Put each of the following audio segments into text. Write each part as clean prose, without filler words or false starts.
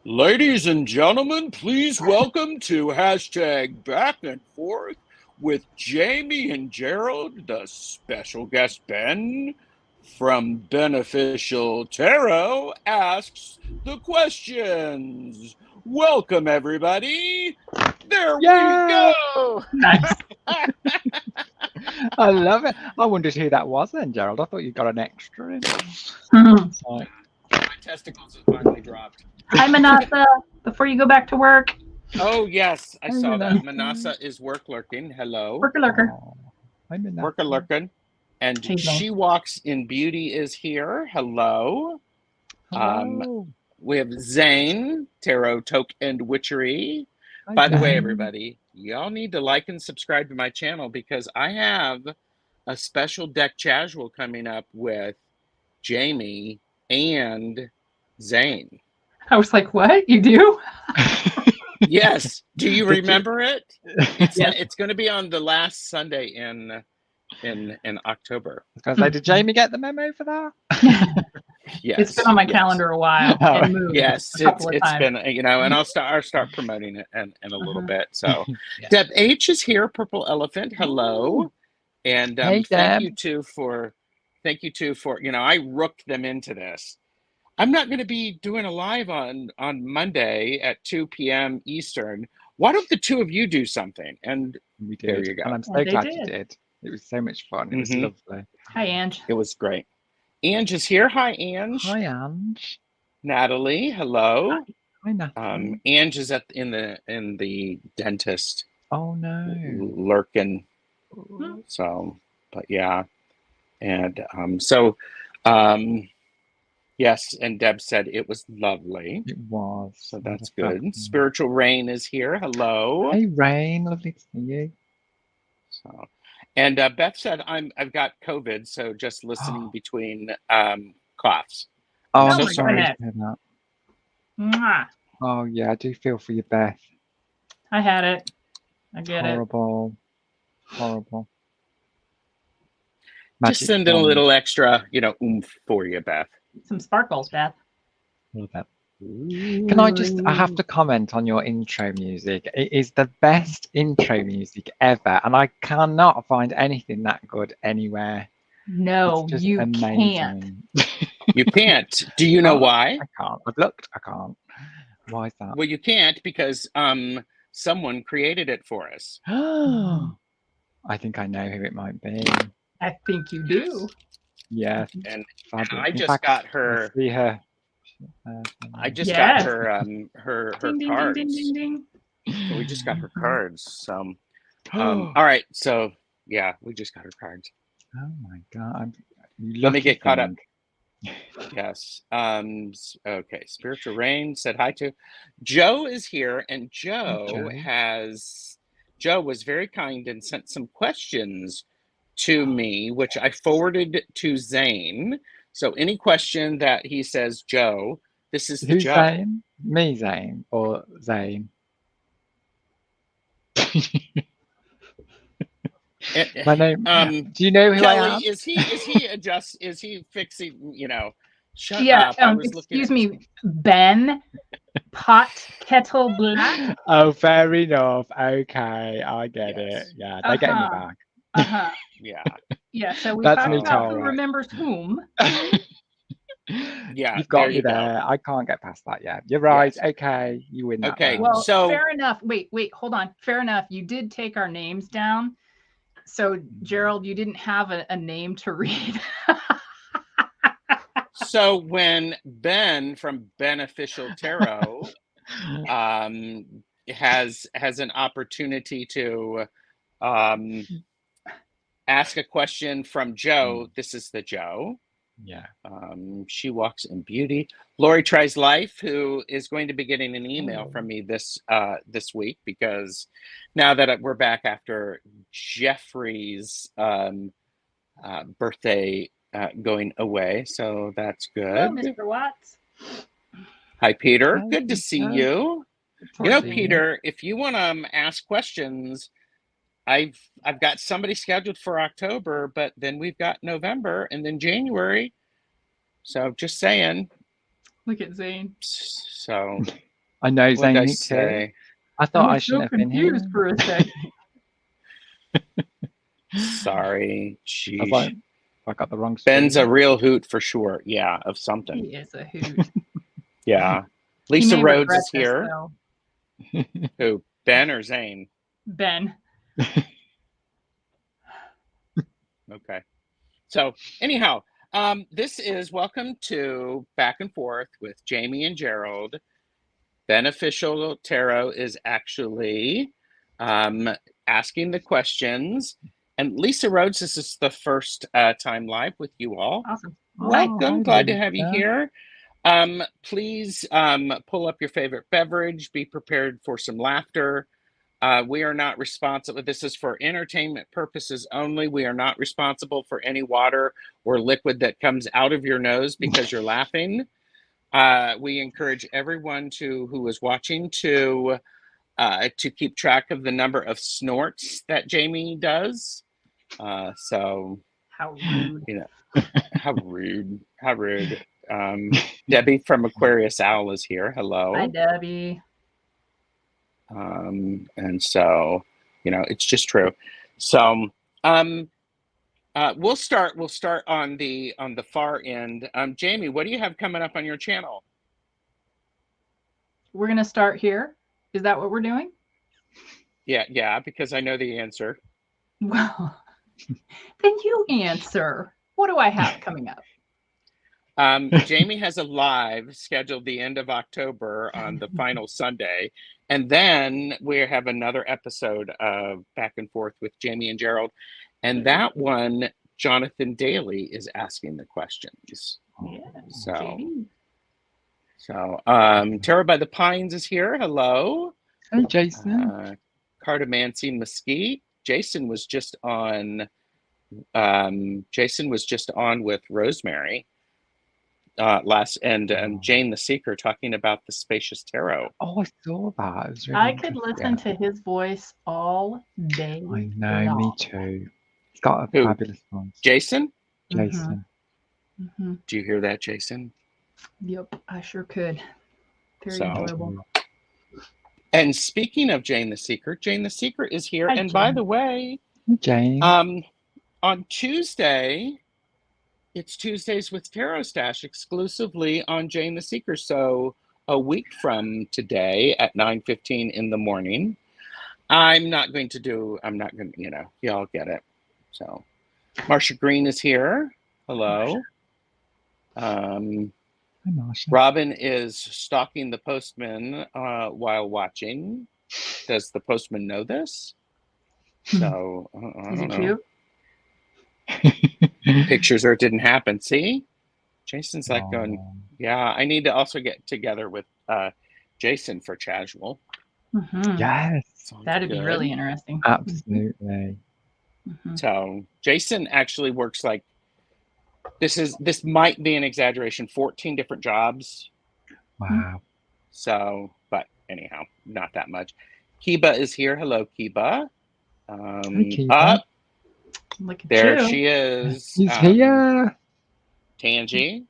Ladies and gentlemen, please welcome to hashtag Back and Forth with Jaime and Gerald, the special guest Ben from Beneficial Tarot asks the questions. Welcome, everybody. There we go. Nice. I love it. I wondered who that was then, Gerald. I thought you got an extra in. My testicles have finally dropped. Hi, Manasa. Before you go back to work. Oh, yes. I saw that. Manasa. Manasa is work lurking. Hello. Worker lurker. Worker lurking. And She Walks in Beauty is here. Hello. Hello. We have Zane, Tarot, Toke, and Witchery. Hi, By the way, Zane. everybody, y'all need to like and subscribe to my channel because I have a special deck casual coming up with Jamie and Zane. I was like, what? You do? Yes. Do you Did you- remember it? It's going to be on the last Sunday in October. I was going to say, did Jamie get the memo for that? Yes. It's been on my yes. calendar a while. Oh. And moved Yes, a couple of it's times. been, you know, and I'll start promoting it in a little bit. So, Yeah. Deb H is here, Purple Elephant. Hello, and Hey, thank Deb. you too for, you know, I rooked them into this. I'm not going to be doing a live on Monday at 2 p.m. Eastern. Why don't the two of you do something? And We did. There you go. And I'm so And they glad you did. did. It was so much fun. It was Mhm. lovely. Hi, Ange. it was great. Ange is here. Hi, Ange. Hi, Ange. Natalie. Hello. Hi, Natalie. Ange is in the dentist Oh, no. lurking. So, but yeah, and yes, and Deb said it was lovely, It was. so that's good. Spiritual Rain is here. Hello. Hey, Rain. Lovely to see you. So, and Beth said I've got COVID, so just listening between coughs. Oh, I'm I'm so my sorry to goodness. hear that. Mwah. Oh, yeah, I do feel for you, Beth. I had it. I get it. Horrible. Horrible. Just Magic sending a wand. little extra, oomph for you, Beth. Some sparkles, Beth. Love it. Can I have to comment on your intro music. It is the best intro music ever, and I cannot find anything that good anywhere. No, It's just you amazing. You can't. Do you know why? I can't. I've looked. I can't. Why is that? Well, you can't because someone created it for us. I think I know who it might be. I think you do. Yeah. And Fabulous. I In just fact, got I her. see her. I just Yes. got her Ding, ding, cards. ding, ding, ding, ding. So we just got her cards. So all right. So yeah, we just got her cards. Oh my god! Let me get caught up. Yes. Okay. Spiritual Rain said hi to Joe is here, and Joe was very kind and sent some questions to me, which I forwarded to Zane. So any question that he says, Joe, this is the Who's Joe. Zane? Me, Zane, or Zane? My name. Do you know who I Kelly, am? is he fixing? Shut Yeah. up! I was looking Excuse at me, Ben. Pot kettle black. Oh, fair enough. Okay, I get Yes. it. Yeah, they get me Uh-huh. back. Yeah. Yeah. So we That's talked me, about who Tara. remembers whom. Yeah, You've got there me you go. there. I can't get past that yet. You're right. Yes. Okay, you win that Okay, round. Well, So- fair enough. Wait, hold on. Fair enough. You did take our names down. So, Gerald, you didn't have a name to read. So when Ben from Beneficial Tarot has an opportunity to ask a question from Joe, this is the Joe. Yeah. She walks in beauty. Lori tries life, who is going to be getting an email from me this week, because now that we're back after Jeffrey's birthday going away, so that's good. Hello, Mr. Watts. Hi, Peter. Hi, Good to see Peter. you. You know, Peter, if you want to ask questions, I've got somebody scheduled for October, but then we've got November and then January. So just saying. Look at Zane. So I know what did I Zane say? too. I thought I shouldn't have been here. confused for a second. Sorry. I was like, I got the wrong Ben's a screen. real hoot for sure. Yeah, of something. He is a hoot. Yeah. He Lisa may Rhodes regret is here. this, though. Who? Ben or Zane? Ben. Okay. So anyhow, this is welcome to Back and Forth with Jaime and Gerald. Beneficial Tarot is actually asking the questions. And Lisa Rhodes, this is the first time live with you all. Awesome. Welcome. hi, Glad to have you Lisa. here. Please pull up your favorite beverage. Be prepared for some laughter. We are not responsible. This is for entertainment purposes only. We are not responsible for any water or liquid that comes out of your nose because you're laughing. We encourage everyone who is watching to keep track of the number of snorts that Jaime does. So How rude. you know, how rude. How rude. Debbie from Aquarius Owl is here. Hello. Hi, Debbie. And so, it's just true. So, we'll start on the far end. Jaime, what do you have coming up on your channel? We're going to start here. Is that what we're doing? Yeah, because I know the answer. Well, then you answer. What do I have coming up? Jaime has a live scheduled the end of October on the final Sunday. And then we have another episode of Back and Forth with Jaime and Gerald. And that one, Jonathan Daly is asking the questions. Yeah, So Tarot by the Pines is here. Hello. Hey, Jason. Cartomancy Mesquite. Jason was just on with Rosemary Jane the Seeker talking about the Spacious Tarot. Oh, I saw that. It was really I could listen to his voice all day. I know, me too. He's got a fabulous voice. Jason? Jason. Mm-hmm. Do you hear that, Jason? Yep, I sure could. Very enjoyable. And speaking of Jane the Seeker is here. Hi, and Jane. by the way, Jane. On Tuesday, it's Tuesdays with TarotStache exclusively on Jane the Seeker. So a week from today at 9:15 in the morning, I'm not going to, y'all get it. So Marsha Green is here. Hello. Robin is stalking the postman while watching. Does the postman know this? So I don't know. Cute? Pictures or it didn't happen. See? Jason's like going, yeah, I need to also get together with Jason for casual. Mm-hmm. Yes. That'd be really interesting. Absolutely. Mm-hmm. So Jason actually works like, this might be an exaggeration, 14 different jobs. Wow. So, but anyhow, not that much. Kiba is here. Hello, Kiba. Hi, Kiba. Look at there you. she is. He's here. Tangi.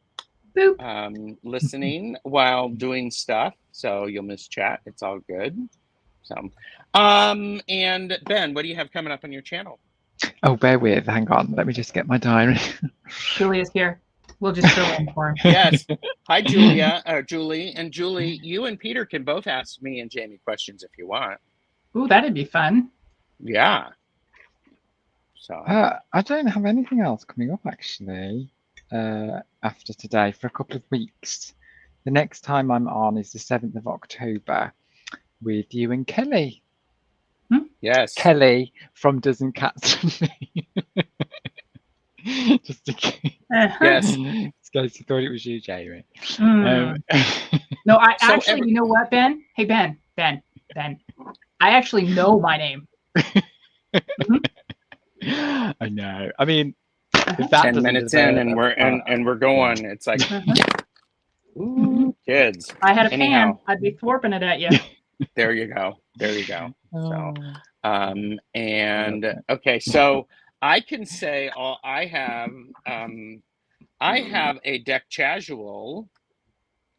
Boop. Listening while doing stuff. So you'll miss chat. It's all good. So, and Ben, what do you have coming up on your channel? Oh, bear with. Hang on. Let me just get my diary. Julia's here. We'll just fill in for him. Yes. Hi, Julie. And Julie, you and Peter can both ask me and Jaime questions if you want. Ooh, that'd be fun. Yeah. So I don't have anything else coming up actually after today for a couple of weeks. The next time I'm on is the 7th of October with you and Kelly. Yes. Kelly from Dozen Cats and Me. Just in case. Yes. Because he thought it was you, Jamie. No, I So actually, you know what, Ben? Hey, Ben. I actually know my name. I know. I mean, if that 10 minutes in and we're going. It's like, ooh, kids. I had a Anyhow, pan. I'd be thwarping it at you. There you go. So, Oh. and okay, so I can say I have a deck casual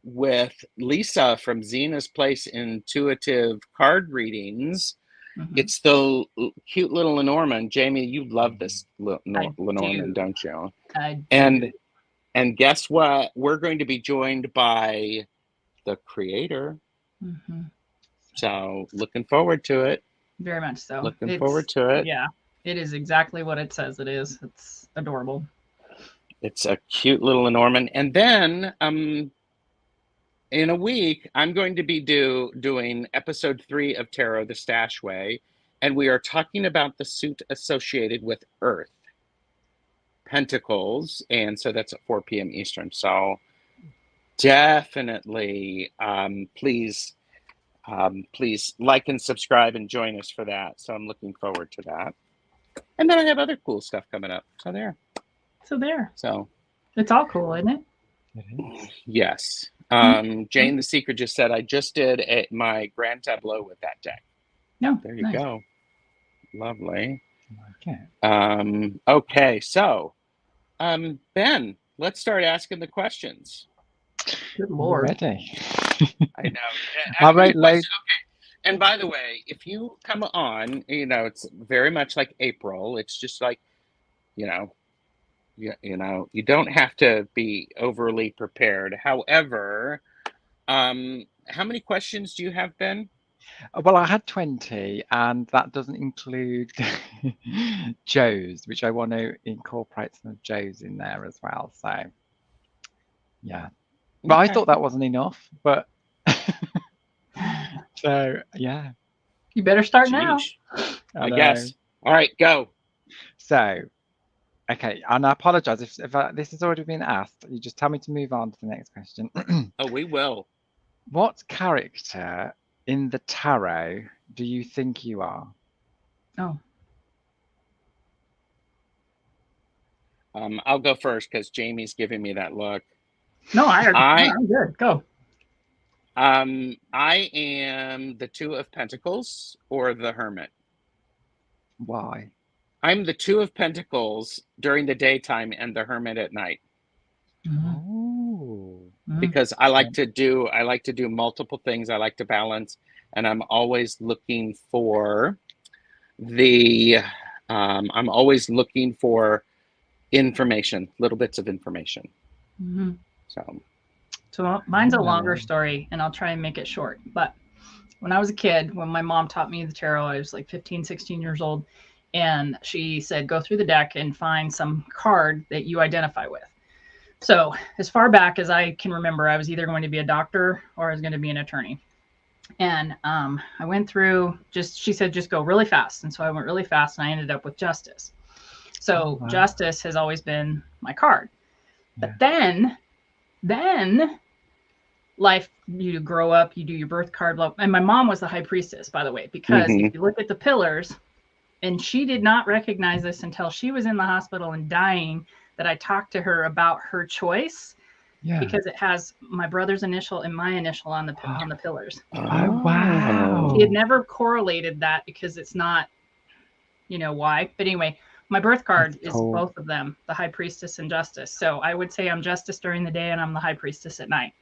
with Lisa from Zena's Place Intuitive Card Readings. It's the cute little Lenormand. Jamie, you love this Lenormand, don't you? I do. And guess what? We're going to be joined by the creator. So looking forward to it. Very much so. Looking forward to it. Yeah, it is exactly what it says it is. It's adorable. It's a cute little Lenormand. And then in a week, I'm going to be doing episode 3 of Tarot the Stash Way. And we are talking about the suit associated with Earth, Pentacles. And so that's at 4 p.m. Eastern. So definitely, please like and subscribe and join us for that. So I'm looking forward to that. And then I have other cool stuff coming up. So there. So it's all cool, isn't it? Yes. Jane the Secret just said, I just did my grand tableau with that deck. No. There you go. Lovely. Okay. Okay. So, Ben, let's start asking the questions. Good Lord. Ready. I know. All right, Okay. And by the way, if you come on, it's very much like April. It's just like, you don't have to be overly prepared. However, how many questions do you have, Ben? Well, I had 20, and that doesn't include Joe's, which I want to incorporate some of Joe's in there as well. So, yeah. But I thought that wasn't enough, but so, yeah. You better start now. I guess. All right, go. So, okay, and I apologize if this has already been asked. You just tell me to move on to the next question. Oh, we will. What character in the tarot do you think you are? Oh. I'll go first because Jamie's giving me that look. No, I'm good. Go. I am the Two of Pentacles or the Hermit. Why? I'm the Two of Pentacles during the daytime and the Hermit at night. Oh. Because I like to do multiple things. I like to balance, and I'm always looking for information, little bits of information. So mine's a longer story, and I'll try and make it short. But when I was a kid, when my mom taught me the tarot, I was like 15, 16 years old. And she said, go through the deck and find some card that you identify with. So as far back as I can remember, I was either going to be a doctor or I was going to be an attorney. And I went through she said, just go really fast. And so I went really fast and I ended up with Justice. So Justice has always been my card. But then life, you grow up, you do your birth card. And my mom was the High Priestess, by the way, because if you look at the pillars, and she did not recognize this until she was in the hospital and dying, that I talked to her about her choice, because it has my brother's initial and my initial on the pillars. Oh, wow. She had never correlated that because it's not, why. But anyway, my birth card is both of them, the High Priestess and Justice. So I would say I'm Justice during the day and I'm the High Priestess at night.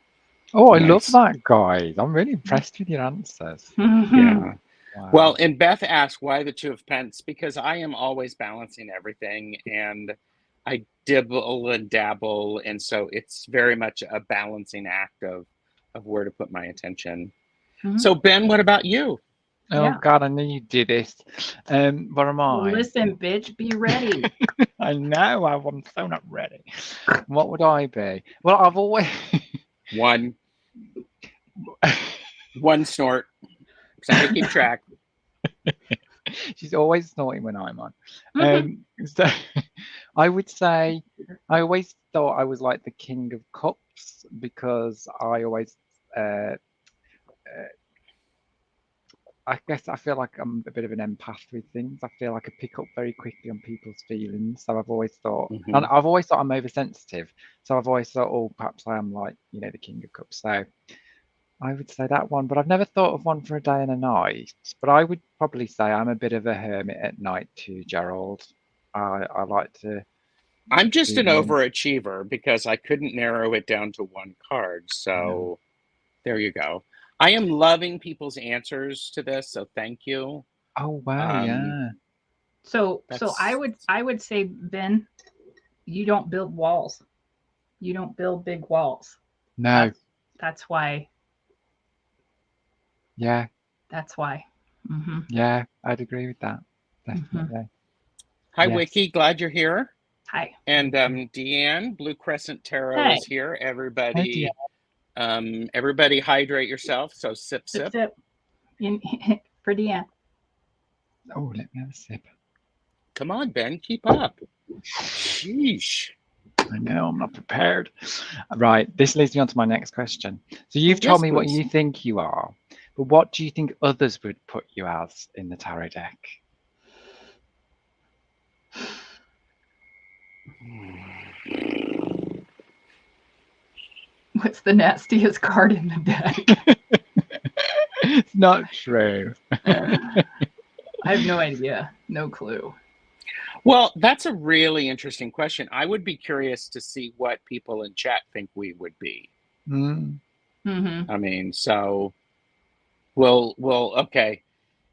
Oh, I love that, guys. I'm really impressed with your answers. Yeah. Wow. Well, and Beth asked, why the Two of Pentacles? Because I am always balancing everything, and I dibble and dabble, and so it's very much a balancing act of where to put my attention. So, Ben, what about you? Oh, God, I knew you did this. What am I? Well, listen, bitch, be ready. I know, I'm so not ready. What would I be? Well, I've always... One snort. Somebody keep track. She's always snorting when I'm on. So I would say I always thought I was like the King of Cups because I always, I guess I feel like I'm a bit of an empath with things. I feel like I pick up very quickly on people's feelings. So I've always thought, and I've always thought I'm oversensitive. So I've always thought, oh, perhaps I am like, you know, the King of Cups. So I would say that one, but I've never thought of one for a day and a night. But I would probably say I'm a bit of a hermit at night too, Gerald. I like to. I'm just an overachiever because I couldn't narrow it down to one card. So there you go. I am loving people's answers to this, so thank you. Oh wow, yeah. So I would say, Ben, you don't build walls. You don't build big walls. No. That's why. Yeah. That's why. Mm-hmm. Yeah, I'd agree with that. Definitely. Mm-hmm. Hi, Wiki. Glad you're here. Hi. And Deanne, Blue Crescent Tarot is here. Everybody, everybody hydrate yourself. So sip. Sip. For Deanne. Oh, let me have a sip. Come on, Ben, keep up. Sheesh. I know, I'm not prepared. Right, this leads me on to my next question. So you've told me what you think you are, but what do you think others would put you as in the tarot deck? What's the nastiest card in the deck? It's not true. I have no idea. No clue. Well, that's a really interesting question. I would be curious to see what people in chat think we would be. Mm-hmm. I mean, so we'll okay.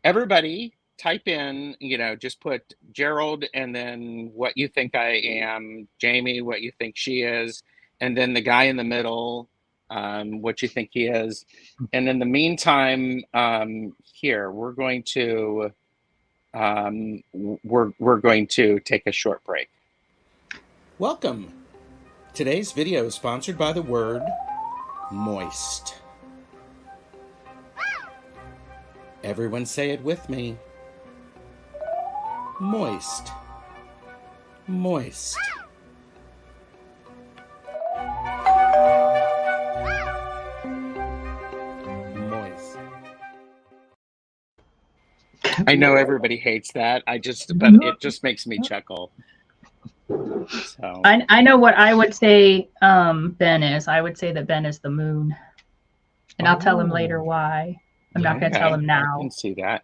Everybody type in, you know, just put Gerald and then what you think I am, Jamie, what you think she is, and then the guy in the middle, what you think he is. And in the meantime, here we're going to we're going to take a short break. Welcome. Today's video is sponsored by the word moist. Everyone say it with me. Moist. Moist. Moist. I know everybody hates that. But it just makes me chuckle. So I know what I would say Ben is. I would say that Ben is the moon. And I'll tell him later why. I'm not going to tell him now. I can see that.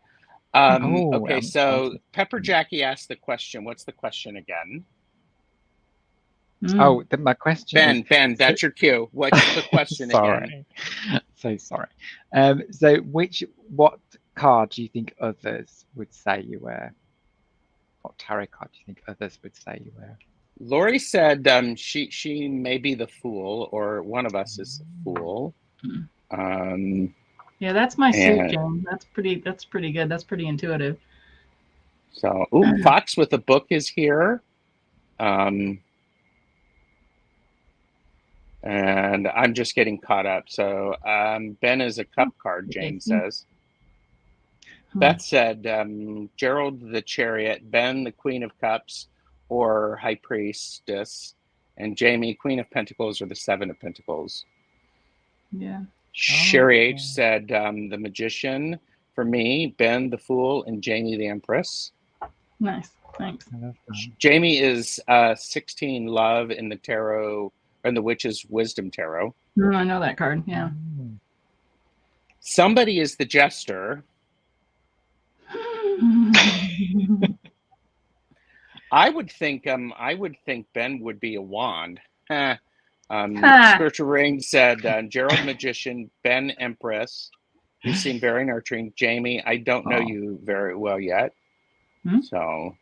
Okay, so Pepper Jackie asked the question. What's the question again? Oh, my question Ben, that's your cue. What's the question again? So sorry. So what card do you think others would say you were? What tarot card do you think others would say you were? Lori said she may be the Fool, or one of us is the Fool. Yeah, that's my suit, Jane. That's pretty good. That's pretty intuitive. So, Fox with a book is here. And I'm just getting caught up. So Ben is a cup card, Jane says. Beth said Gerald the Chariot, Ben the Queen of Cups or High Priestess, and Jamie Queen of Pentacles or the Seven of Pentacles. Yeah. Sherry H said the Magician for me, Ben the Fool, and Jamie the Empress. Nice, thanks. Jamie is 16 Love in the Tarot, or in the Witch's Wisdom Tarot. Oh, I know that card, yeah. Somebody is the Jester. I would think Ben would be a wand. Spiritual Ring said Gerald Magician, Ben Empress. You seem very nurturing. Jamie, I don't know you very well yet. So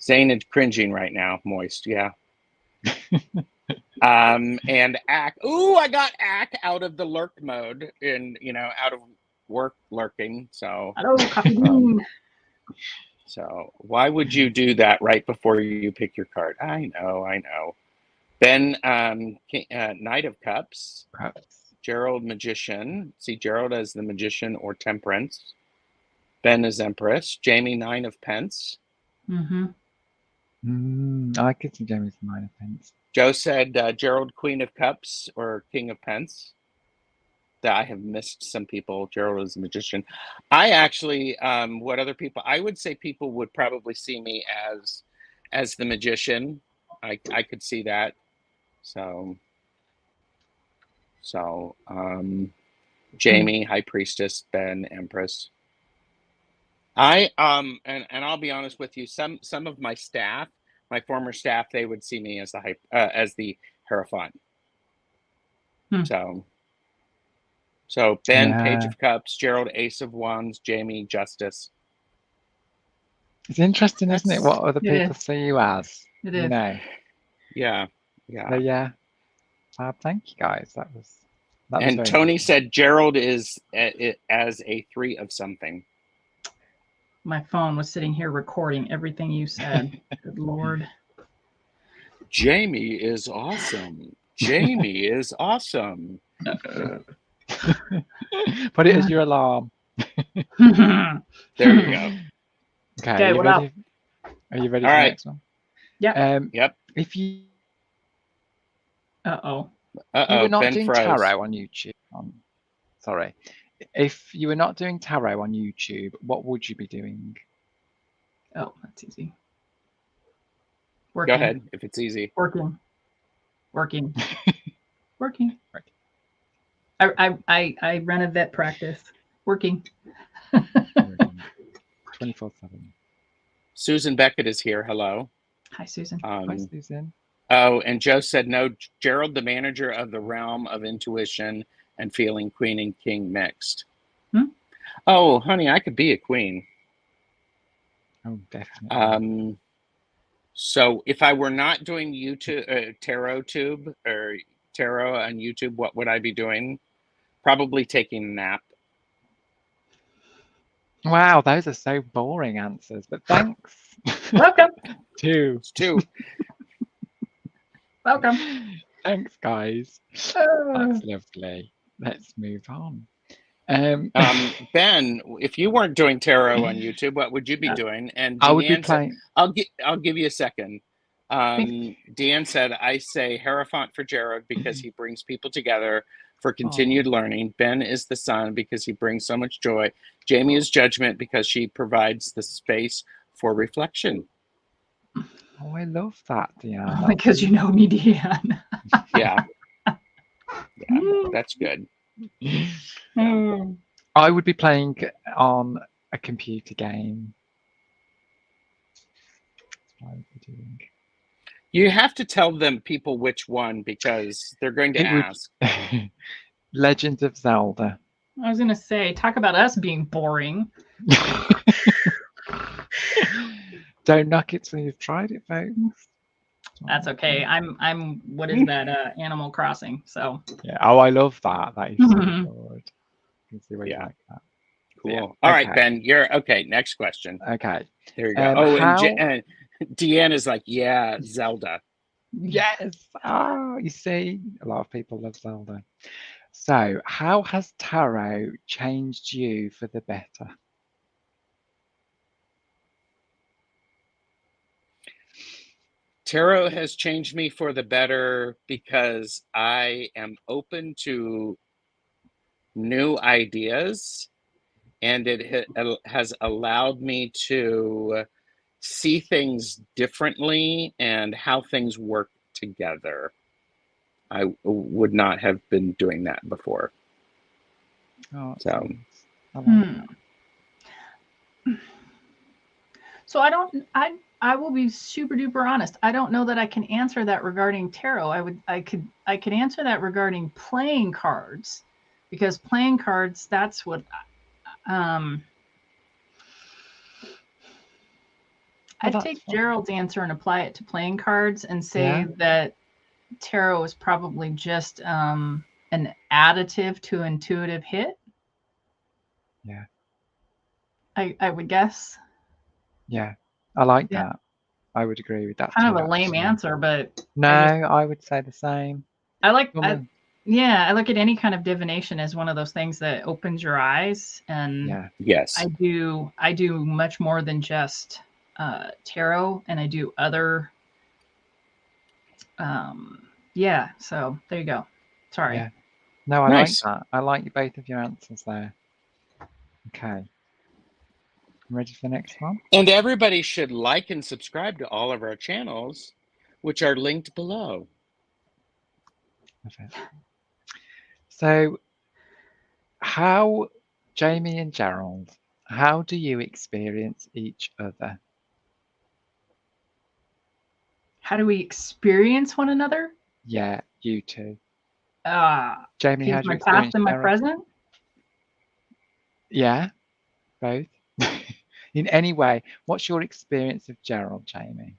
Zane is cringing right now. Moist, yeah. And Ack. Ooh, I got Ack out of the lurk mode and out of work lurking. So so why would you do that right before you pick your card? I know. Ben, Knight of Cups. Gerald Magician. See Gerald as the Magician or Temperance. Ben is Empress. Jamie, Nine of Pence. Mm-hmm. I could see Jamie's Nine of Pence. Joe said Gerald, Queen of Cups or King of Pence. That I have missed some people. Gerald is a magician. I actually, what other people? I would say people would probably see me as the magician. I could see that. So Jamie, High Priestess, Ben, Empress. And I'll be honest with you. Some of my staff, my former staff, they would see me as the Hierophant. So Ben, Page of Cups, Gerald, Ace of Wands, Jamie, Justice. It's interesting, isn't it? What other people see you as? It is. You know. Yeah. So, yeah. Thank you guys. That was and Tony said Gerald is as a 3 of something. My phone was sitting here recording everything you said. Good Lord. Jamie is awesome. Jamie is awesome. Put it as your alarm. There you go. Okay, are you ready? Are you ready for the next one? Yeah. Yep. If you you were not Ben doing froze. tarot on YouTube, sorry. If you were not doing tarot on YouTube, what would you be doing? Oh, that's easy. Working. Go ahead, if it's easy. Working. I run a vet practice. Working. 24/7. Susan Beckett is here. Hello. Hi, Susan. Hi, Susan. Oh, and Joe said no. Gerald, the manager of the realm of intuition and feeling, queen and king mixed. Oh, honey, I could be a queen. Oh, definitely. So if I were not doing YouTube, TarotTube or tarot on YouTube, what would I be doing? Probably taking a nap. Wow, those are so boring answers, but thanks. Welcome. Two. Welcome. Thanks, guys. That's lovely. Let's move on. Ben, if you weren't doing tarot on YouTube, what would you be doing? And I would be Deanne playing. Said, I'll give you a second. Deanne said, I say Hierophant for Gerald because he brings people together for continued learning. Ben is the sun because he brings so much joy. Jamie is Judgment because she provides the space for reflection. Oh, I love that, Deanne. Because you know me, Deanne. Yeah, that's good. I would be playing on a computer game. That's what I would be doing. You have to tell them people which one because they're going to ask. Legend of Zelda. I was going to say, talk about us being boring. Don't knock it till you've tried it, folks. That's okay. I'm what is that? Animal Crossing. So yeah. Oh, I love that. That is so good. You can see why you like that. Cool. Yeah. All right, Ben. You're okay. Next question. Okay. There you go. And Deanne is like, yeah, Zelda. Yes. Oh, you see, a lot of people love Zelda. So, how has tarot changed you for the better? Tarot has changed me for the better because I am open to new ideas, and it has allowed me to see things differently and how things work together. I would not have been doing that before. Oh, so So I will be super duper honest. I don't know that I can answer that regarding tarot. I could answer that regarding playing cards, because playing cards, that's what I'd take Gerald's answer and apply it to playing cards and say that tarot is probably just an additive to intuitive hit. Yeah. I would guess. Yeah. I like that. I would agree with that. Kind of a lame answer, but no, I would say the same. I look at any kind of divination as one of those things that opens your eyes, and yes, I do much more than just tarot, and I do other Yeah, so there you go. Sorry. Yeah. No, I Nice. like that. I like both of your answers there. Okay. Ready for the next one? And everybody should like and subscribe to all of our channels, which are linked below. Perfect. So, how, Jaime and Gerald, how do you experience each other? How do we experience one another? Yeah, you two. Jaime, Jaime, how he's do you my past experience and my Gerald? present. Yeah, both. In any way, what's your experience of Gerald, Jaime?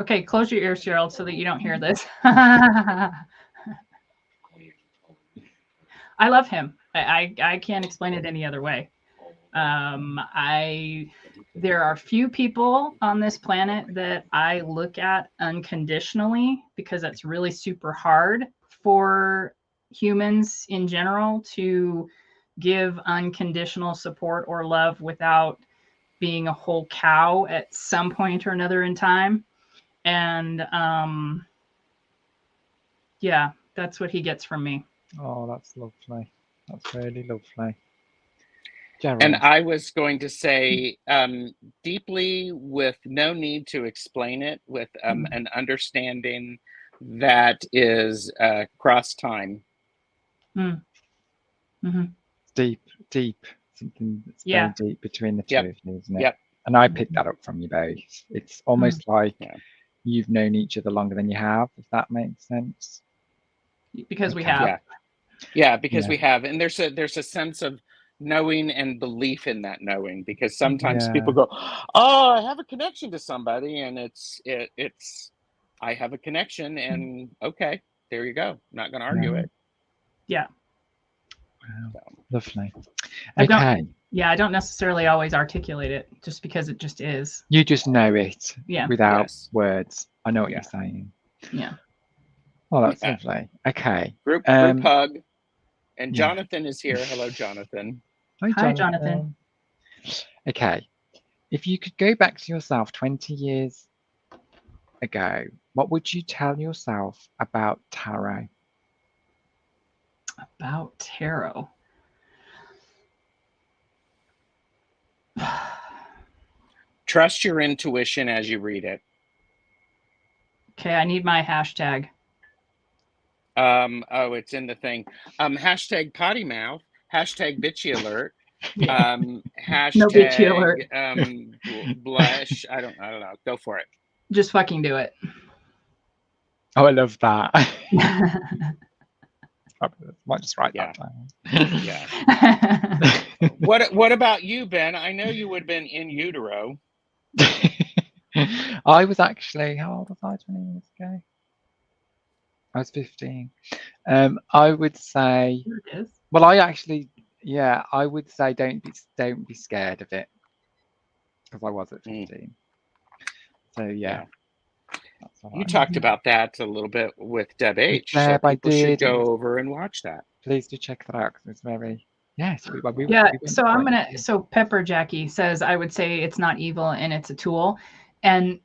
Okay, close your ears, Gerald, so that you don't hear this. I love him. I can't explain it any other way. There are few people on this planet that I look at unconditionally, because that's really super hard for humans in general to give unconditional support or love without being a whole cow at some point or another in time. And yeah, that's what he gets from me. Oh, that's lovely. That's really lovely. Gerald. And I was going to say, deeply, with no need to explain it, with an understanding that is cross time. Mm-hmm. Deep, something that's very deep between the two of you, isn't it? Yep. And I picked that up from you both. It's almost like you've known each other longer than you have, if that makes sense. Because we have. Yeah, because we have. And there's a sense of knowing and belief in that knowing, because sometimes people go, oh, I have a connection to somebody, and it's I have a connection, and okay, there you go. I'm not going to argue it. Yeah. Wow. So. Lovely. Okay. I don't necessarily always articulate it, just because it just is. You just know it without Yes. words. I know what you're saying. Yeah. Oh, that's lovely. Okay. Group hug. And Jonathan is here. Hello, Jonathan. Hi, Jonathan. Okay. If you could go back to yourself 20 years ago, what would you tell yourself about tarot? About tarot? Trust your intuition as you read it. Okay, I need my hashtag. Oh, it's in the thing. Hashtag potty mouth. Hashtag bitchy alert. Hashtag no bitchy alert. Blush. I don't know. Go for it. Just fucking do it. Oh, I love that. Might just write that down. Yeah. What about you, Ben? I know you would have been in utero. I was actually, how old was I 20 years ago? I was 15. I would say, well, I actually, I would say don't be scared of it, because I was at 15. So yeah. You talked about that a little bit with Deb H. So people should go over and watch that. Please do check that out, because it's very so Pepper Jackie says, I would say it's not evil and it's a tool. And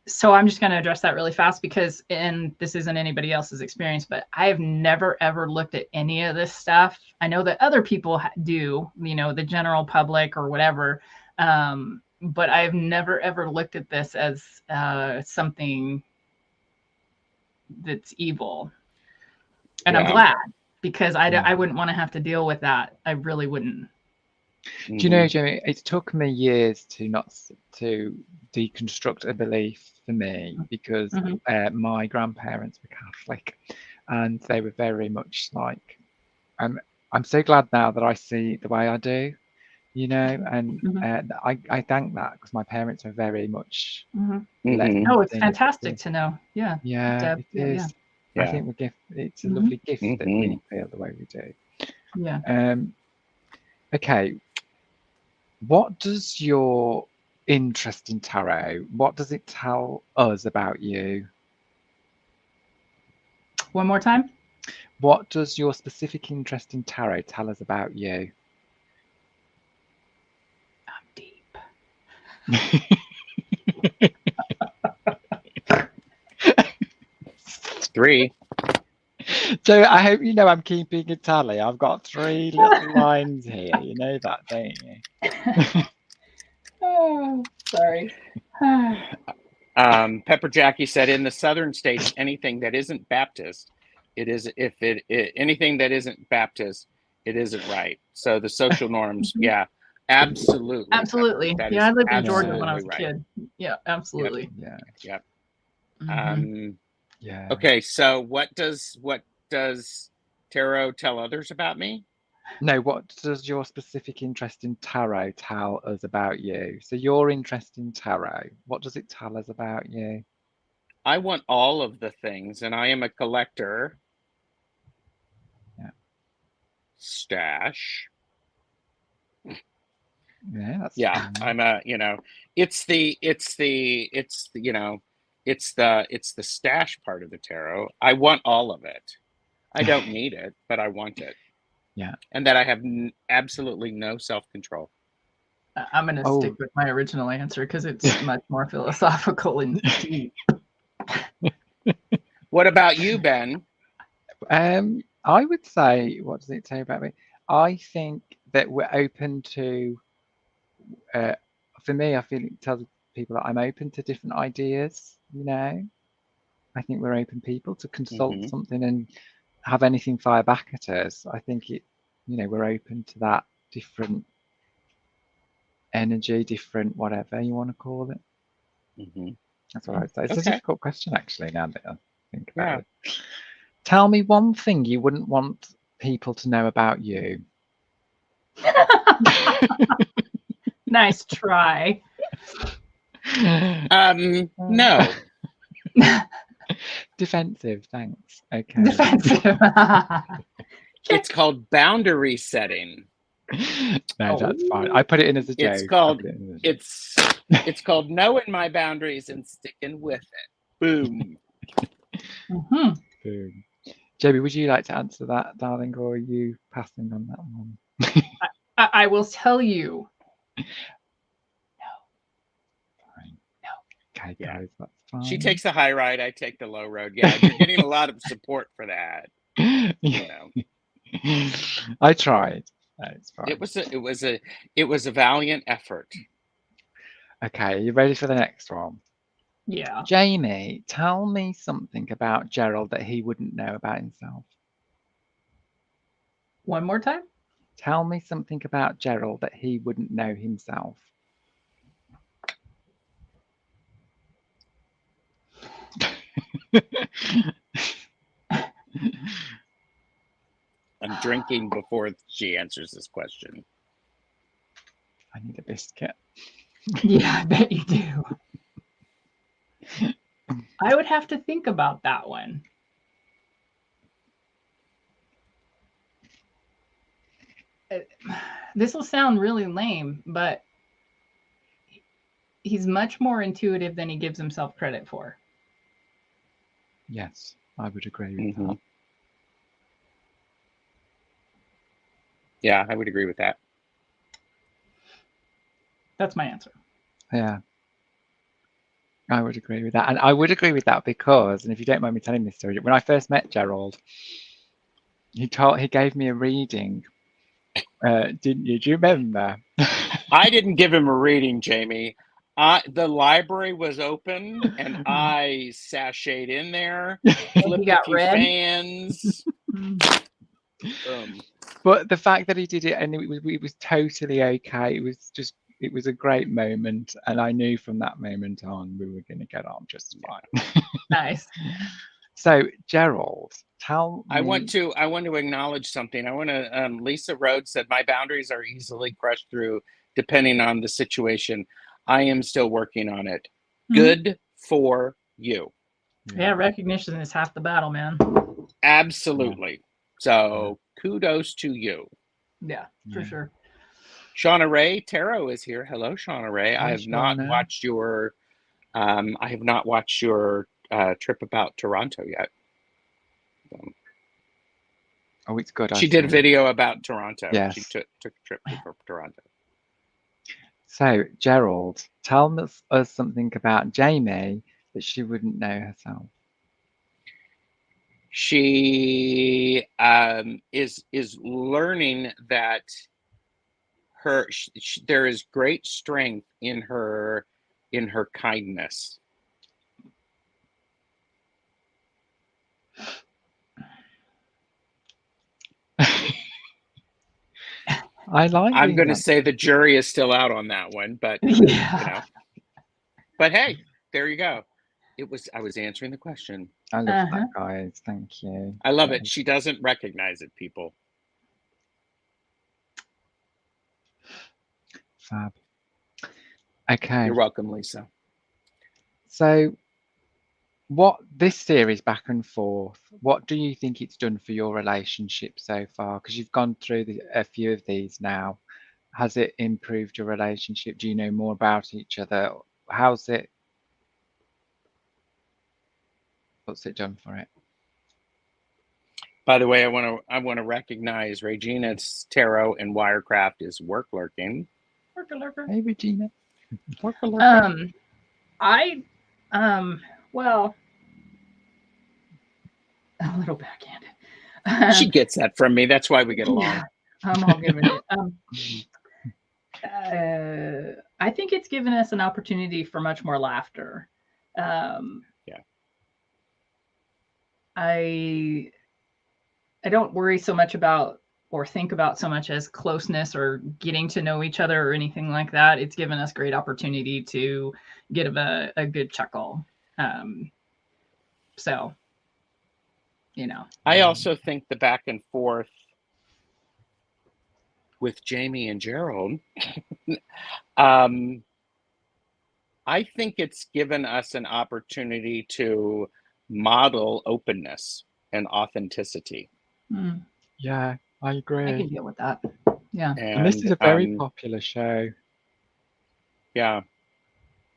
so I'm just going to address that really fast, because, and this isn't anybody else's experience, but I have never ever looked at any of this stuff. I know that other people do, the general public or whatever, but I've never ever looked at this as something that's evil. And I'm glad, because I wouldn't want to have to deal with that. I really wouldn't. Do you know, Jamie, it took me years to deconstruct a belief for me, because my grandparents were Catholic, and they were very much like, I'm so glad now that I see the way I do, and I thank that, because my parents are very much. Oh, it's fantastic to know. Yeah. Yeah, it is. I think it's a lovely gift that we feel the way we do. Yeah. Okay. What does your interest in tarot, what does it tell us about you? One more time. What does your specific interest in tarot tell us about you? I'm deep. 3. So I hope you know I'm keeping a tally. I've got 3 little lines here. You know that, don't you? Oh, sorry. Pepper Jackie said, in the southern states, anything that isn't Baptist, anything that isn't Baptist, it isn't right. So the social norms, yeah, absolutely. Absolutely. Pepper, Yeah, I lived in Georgia absolutely when I was a right. kid. Yeah, absolutely. Yep. Yeah. Okay, so what does tarot tell others about me? No, what does your specific interest in tarot tell us about you? So your interest in tarot, what does it tell us about you? I want all of the things, and I am a collector. Yeah. Stash. Yeah, that's yeah. I'm a, it's the stash part of the tarot. I want all of it. I don't need it, but I want it. Yeah. And that I have absolutely no self-control. I'm going to stick with my original answer because it's much more philosophical and deep. What about you, Ben? I would say, what does it say about me? I think that we're open to, for me, I feel it tells people that I'm open to different ideas, I think we're open people to consult something and have anything fire back at us. I think we're open to that different energy, different whatever you want to call it. That's what I would say. It's a difficult question, actually, now that I think about it. Tell me one thing you wouldn't want people to know about you. Nice try. No. Defensive, thanks. Okay. Defensive. It's called boundary setting. No, that's fine. I put it in as a joke. It's called knowing my boundaries and sticking with it. Boom. Boom. Jamie, would you like to answer that, darling, or are you passing on that one? I will tell you. No. Fine. No. Okay, guys, that's fine. She takes the high ride, I take the low road. Yeah, you're getting a lot of support for that. I tried. No, it's fine. It was a valiant effort. Okay, are you ready for the next one? Yeah. Jamie, tell me something about Gerald that he wouldn't know about himself. One more time? Tell me something about Gerald that he wouldn't know himself. I'm drinking before she answers this question. I need a biscuit. Yeah, I bet you do. I would have to think about that one. This will sound really lame, but he's much more intuitive than he gives himself credit for. Yes, I would agree with that. Yeah, I would agree with that. That's my answer. Yeah. I would agree with that. And I would agree with that because, and if you don't mind me telling this story, when I first met Gerald, he gave me a reading. Didn't you? Do you remember? I didn't give him a reading, Jamie. The library was open and I sashayed in there, flipped a few fans. But the fact that he did it and it was totally okay. It was a great moment, and I knew from that moment on we were going to get on just fine. Nice. So, Gerald, tell me. I want to acknowledge something. I want to. Lisa Rhodes said my boundaries are easily crushed through, depending on the situation. I am still working on it. Good for you. Yeah, recognition is half the battle, man. Absolutely. So kudos to you. Yeah, for sure. Shauna Ray Tarot is here. Hello, Shauna Ray. Hi, I have not watched your trip about Toronto yet. Oh, it's good. She did a video about Toronto. Yes. She took a trip to Toronto. So, Gerald, tell us something about Jamie that she wouldn't know herself. She is learning that there is great strength in her kindness. I'm going to say the jury is still out on that one, but yeah. But hey, there you go. I was answering the question. I love that, guys. Thank you. I love it. She doesn't recognize it, people. Fab. Okay. You're welcome, Lisa. So, what this series back and forth, what do you think it's done for your relationship so far? Because you've gone through a few of these now. Has it improved your relationship? Do you know more about each other? What's it done for it? By the way, I want to recognize Regina's tarot and Wirecraft is work lurking. Hey, Regina. Well, a little backhanded. She gets that from me. That's why we get along. Yeah, I'm all giving it. I think it's given us an opportunity for much more laughter. Yeah. I don't worry so much about or think about so much as closeness or getting to know each other or anything like that. It's given us great opportunity to get a good chuckle. So, I also think the back and forth with Jaime and Gerald, I think it's given us an opportunity to model openness and authenticity. Yeah, I agree. I can deal with that. Yeah. And this is a very popular show. Yeah.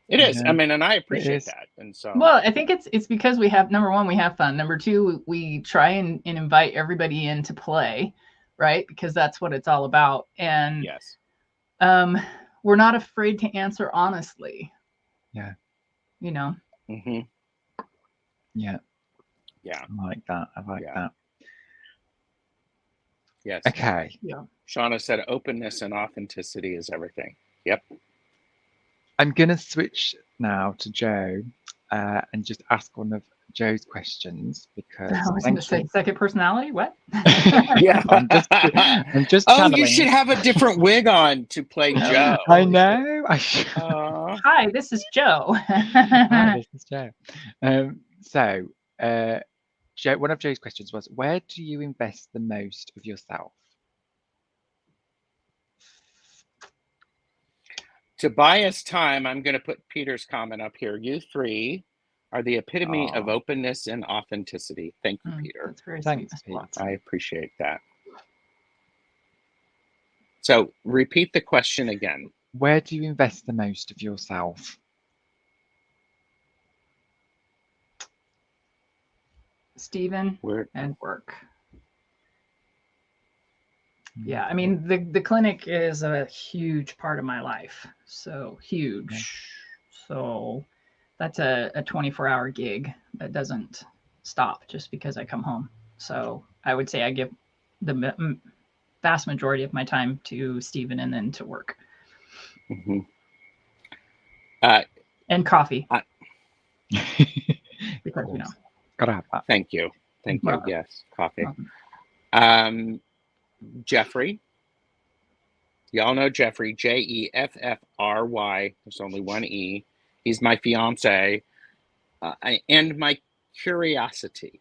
It is. I mean, and I appreciate that. And so, well, I think it's because we have, number one, we have fun. Number two, we try and invite everybody in to play, right? Because that's what it's all about. And yes, we're not afraid to answer honestly. Yeah. Mm-hmm. Yeah. Yeah. I like that. that. Yes. Okay. Yeah. Shauna said openness and authenticity is everything. Yep. I'm going to switch now to Joe and just ask one of Joe's questions because I was going to say second personality. What? Yeah. I'm just oh, you should have a different wig on to play Joe. I know. Hi, this is Joe. Hi, this is Joe. So, Joe, one of Joe's questions was, where do you invest the most of yourself? To buy us time, I'm going to put Peter's comment up here. You three are the epitome of openness and authenticity. Thank you, Peter. That's very Thanks, sweet. Pete. I appreciate that. So repeat the question again. Where do you invest the most of yourself? Stephen and work. Yeah, I mean, the clinic is a huge part of my life. So huge. Yeah. So that's a 24-hour gig that doesn't stop just because I come home. So I would say I give the vast majority of my time to Stephen and then to work. Mm-hmm. And coffee. Because, gotta have that. Thank you. Thank you. Welcome. Yes, coffee. Welcome. Jeffrey. Y'all know Jeffrey, Jeffry. There's only one E. He's my fiance and my curiosity.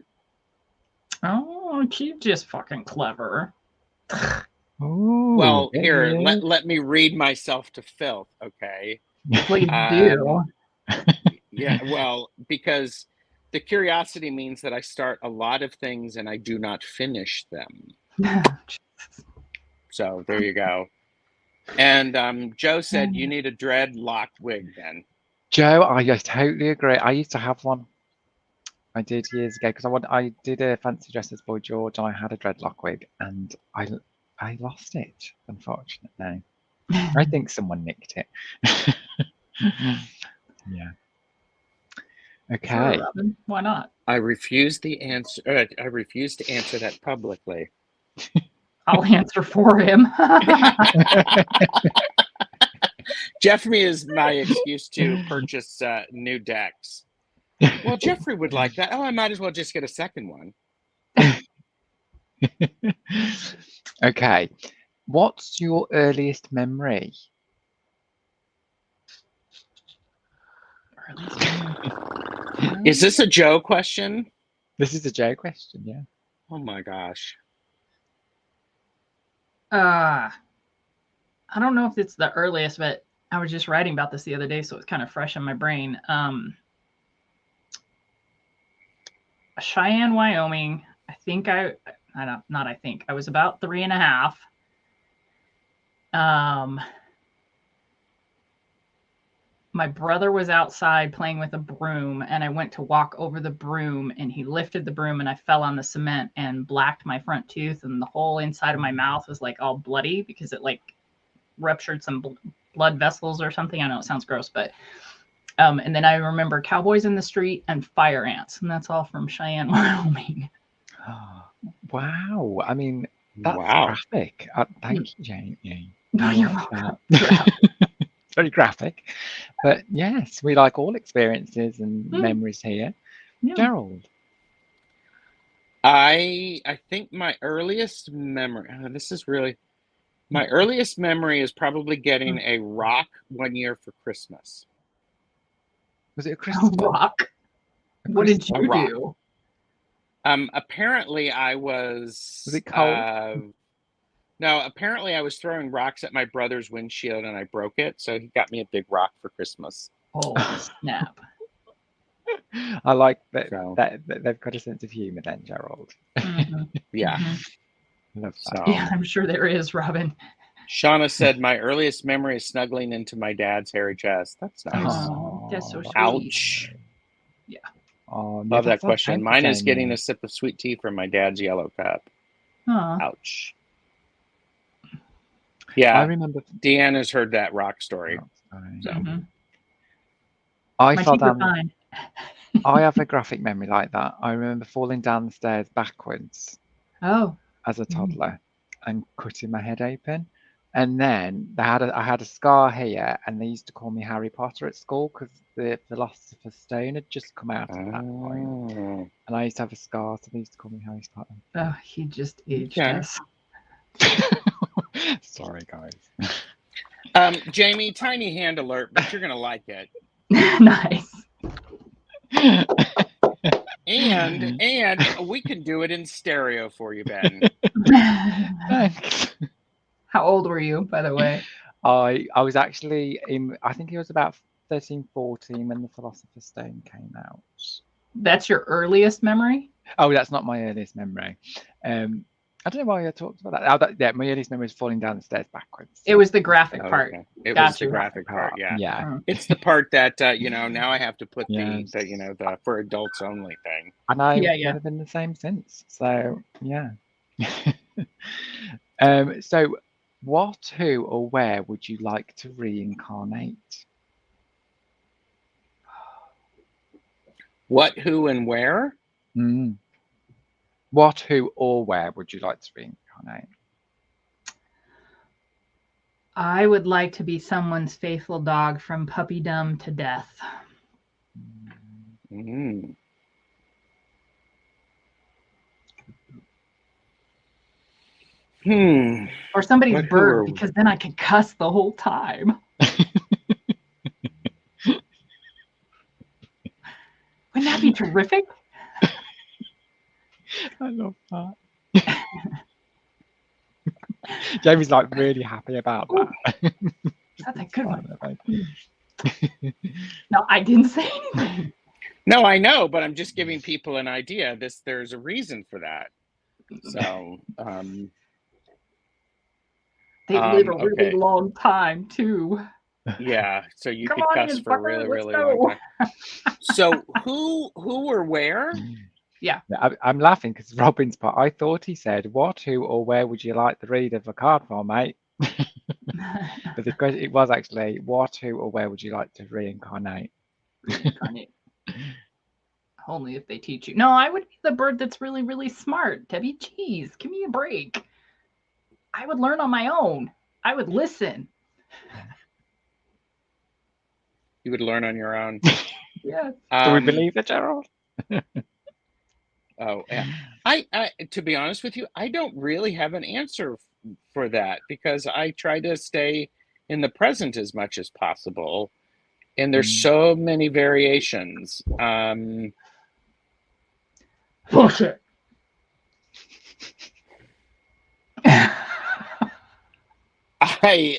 Oh, she's just fucking clever. Ooh, well, here, let me read myself to filth, okay? Please do. Yeah, well, because the curiosity means that I start a lot of things and I do not finish them. So there you go. And Joe said you need a dreadlock wig then. Joe, I totally agree. I used to have one. I did years ago because I did a fancy dress as Boy George and I had a dreadlock wig and I lost it, unfortunately. I think someone nicked it. Yeah. Okay. Sure, Robin. Why not? I refuse the answer. I refuse to answer that publicly. I'll answer for him. Jeffrey is my excuse to purchase new decks. Well, Jeffrey would like that. Oh, I might as well just get a second one. Okay. What's your earliest memory? Is this a Joe question? This is a Joe question, yeah. Oh my gosh. I don't know if it's the earliest, but I was just writing about this the other day, so it's kind of fresh in my brain. Cheyenne, Wyoming. I was about 3.5. My brother was outside playing with a broom, and I went to walk over the broom, and he lifted the broom, and I fell on the cement and blacked my front tooth, and the whole inside of my mouth was like all bloody because it like ruptured some blood vessels or something. I know it sounds gross, but and then I remember cowboys in the street and fire ants, and that's all from Cheyenne, Wyoming. Oh, wow. I mean, that's Wow. graphic. Thank you, Jane. No, you're welcome. Very graphic. But yes, we like all experiences and memories here. Yeah. Gerald. I think my earliest memory, my earliest memory is probably getting a rock one year for Christmas. Was it a Christmas rock? What did you do? Apparently I was... Was it cold? No, apparently I was throwing rocks at my brother's windshield and I broke it. So he got me a big rock for Christmas. Oh, snap. I like that they've got a sense of humor then, Gerald. Yeah. Love that. Yeah, I'm sure there is, Robin. Shauna said, my earliest memory is snuggling into my dad's hairy chest. That's nice. Oh, that's so sweet. Ouch. Yeah. Oh, love that question. Mine is getting a sip of sweet tea from my dad's yellow cup. Ouch. Yeah, I remember Deanna's heard that rock story. So. I fell down. I have a graphic memory like that. I remember falling down the stairs backwards. As a toddler, and cutting my head open, and then I had a scar here, and they used to call me Harry Potter at school because the Philosopher's Stone had just come out at that point, and I used to have a scar, so they used to call me Harry Potter. Oh, he just aged us. Sorry, guys. Jamie, tiny hand alert, but you're gonna like it. Nice. And we can do it in stereo for you, Ben. Thanks. How old were you, by the way? I was actually I think it was about 13, 14 when the Philosopher's Stone came out. That's your earliest memory? Oh, that's not my earliest memory. I don't know why I talked about that. Yeah, my earliest memory was falling down the stairs backwards. It was the graphic part. Okay. It was the graphic part, yeah. Yeah. It's the part that, now I have to put the for adults only thing. And I have been the same since. So, yeah. So, what, who, or where would you like to reincarnate? What, who, and where? What, who, or where would you like to reincarnate? I would like to be someone's faithful dog from puppydom to death. Or somebody's bird, because then I can cuss the whole time. Wouldn't that be terrific? I love that. Jamie's like really happy about that. That's a good one. No, I didn't say anything. No, I know, but I'm just giving people an idea. There's a reason for that. So, they live a really long time too. Yeah, so you could cuss for a really, really long time. So, who or where? Yeah. I'm laughing because Robin's part. I thought he said, what, who, or where would you like the read of a card for, mate? But the question, it was actually, what, who, or where would you like to reincarnate? Only if they teach you. No, I would be the bird that's really, really smart. Debbie, geez, give me a break. I would learn on my own. I would listen. You would learn on your own. Yes. Do we believe it, Gerald? Oh, yeah. I, to be honest with you, I don't really have an answer for that because I try to stay in the present as much as possible, and there's so many variations. Bullshit.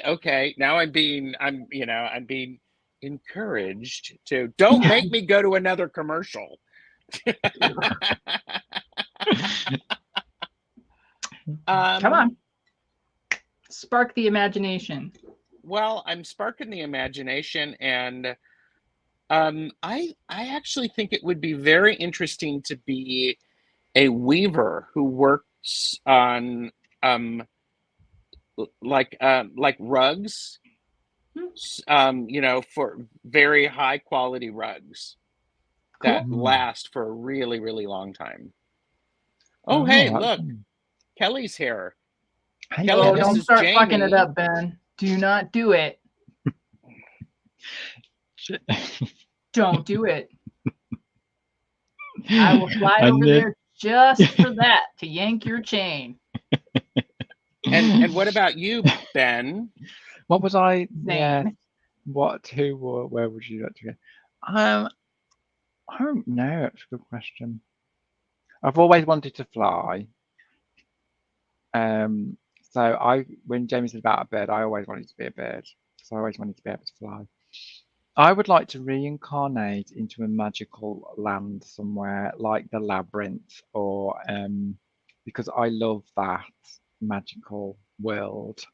Okay, now I'm being encouraged to don't make me go to another commercial. Come on. Spark the imagination. Well, I'm sparking the imagination, and I actually think it would be very interesting to be a weaver who works on like rugs, for very high quality rugs that last for a really, really long time. Oh, hey, look, Kelly's here. Hey, Kelly, this don't is start Jamie. fucking it up, Ben. Do not do it. Don't do it. I will fly over there just for that, to yank your chain. And what about you, Ben? What was I? Zane. Yeah. What? Who? Where would you like to go? I don't know. That's a good question. I've always wanted to fly. So when Jamie said about a bird, I always wanted to be a bird. So I always wanted to be able to fly. I would like to reincarnate into a magical land somewhere like the Labyrinth, or because I love that magical world.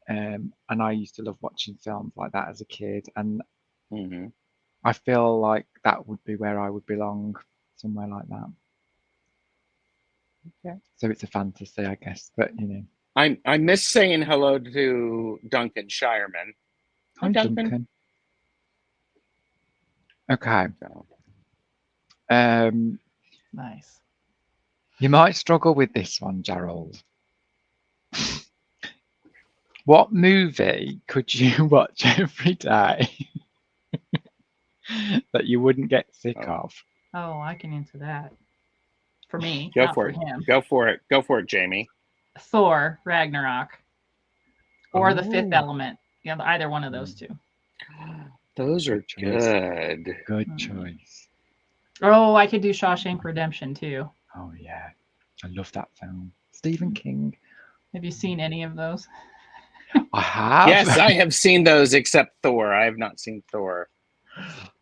And I used to love watching films like that as a kid, and I feel like that would be where I would belong, somewhere like that. Okay. So it's a fantasy, I guess, but I miss saying hello to Duncan Shireman. Hi, Duncan. Okay. Nice. You might struggle with this one, Gerald. What movie could you watch every day that you wouldn't get sick of? Oh, I can answer that. For me, Go not for for him. Go for it. Go for it, Jamie. Thor, Ragnarok, or The Fifth Element. Yeah, either one of those two. Those are good. Good choice. Oh, I could do Shawshank Redemption too. Oh yeah, I love that film. Stephen King. Have you seen any of those? I have. Yes, I have seen those, except Thor. I have not seen Thor.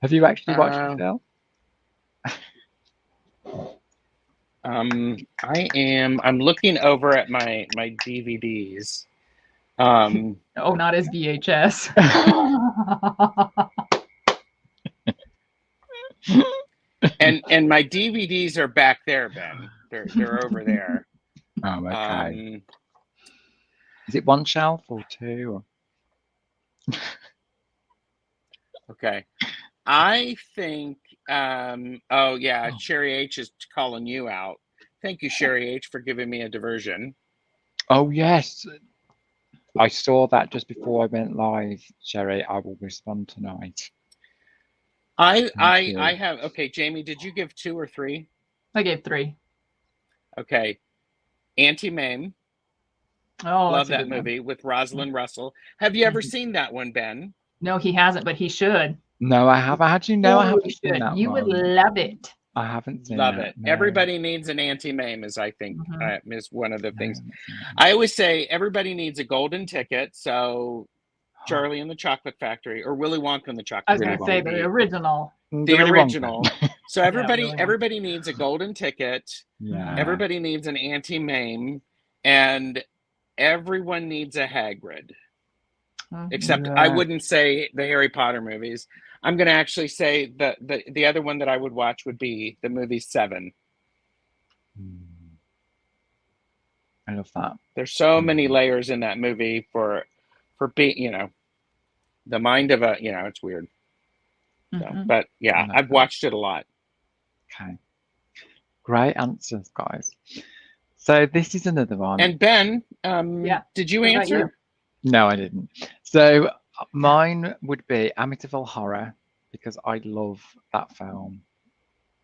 Have you actually watched the film? I'm looking over at my DVDs. Oh, not as VHS. and my DVDs are back there, Ben. They're over there. Oh, okay. Is it one shelf or two? Okay. I think, oh yeah, Sherry H is calling you out. Thank you, Sherry H, for giving me a diversion. Oh, yes. I saw that just before I went live, Sherry. I will respond tonight. I have, okay, Jamie, did you give 2 or 3? I gave 3. Okay. Auntie Mame. Oh, love that movie with Rosalind Russell. Have you ever seen that one, Ben? No, he hasn't, but he should. No, I haven't. How do you know I haven't seen that You one? would love it. I haven't seen Love that, it. no. Everybody needs an Auntie Mame, is I think is one of the things. I always say everybody needs a golden ticket. So Charlie and the Chocolate Factory, or Willy Wonka and the Chocolate I was Factory. going to say the original. The original. So everybody, yeah, everybody needs a golden ticket. Yeah. Everybody needs an Auntie Mame, and everyone needs a Hagrid. Except I wouldn't say the Harry Potter movies. I'm going to actually say the other one that I would watch would be the movie 7. I love that. There's so many layers in that movie for being, the mind of a, it's weird. So, but yeah, I've watched it a lot. Okay. Great answers, guys. So this is another one. And Ben, Yeah. did you What about answer? you? No, I didn't. So mine would be Amityville Horror because I love that film.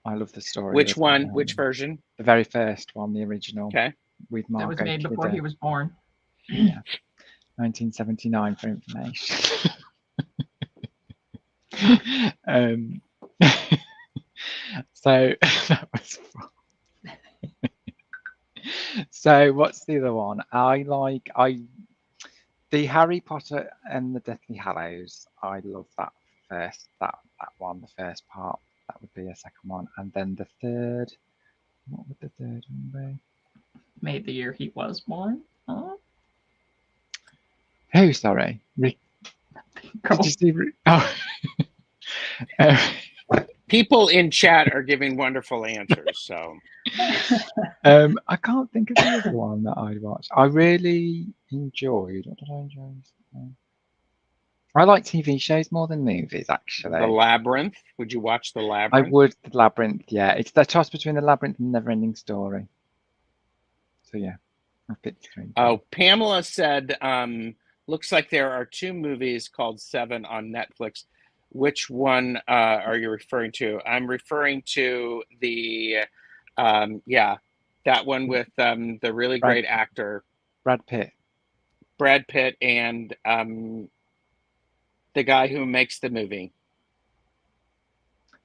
I love the story. Which one? Which version? The very first one, the original. Okay. With That Margot was made before he was born. Yeah. 1979 for information. So that was fun. So what's the other one? The Harry Potter and the Deathly Hallows. I love that one, the first part. That would be a second one. And then the third, what would the third one be? Made the year he was born. Huh? Who, sorry? Did you see? Oh. People in chat are giving wonderful answers. So I can't think of the other one that I watched. I really enjoyed. What did I enjoy? I like TV shows more than movies, actually. The Labyrinth. Would you watch The I Labyrinth? would. The Labyrinth, yeah. It's the toss between The Labyrinth and Never-Ending Story. So yeah, I picked three. Oh, Pamela said, looks like there are 2 movies called Seven on Netflix. Which one are you referring to? I'm referring to the, that one with the really great actor. Brad Pitt. Brad Pitt and the guy who makes the movie.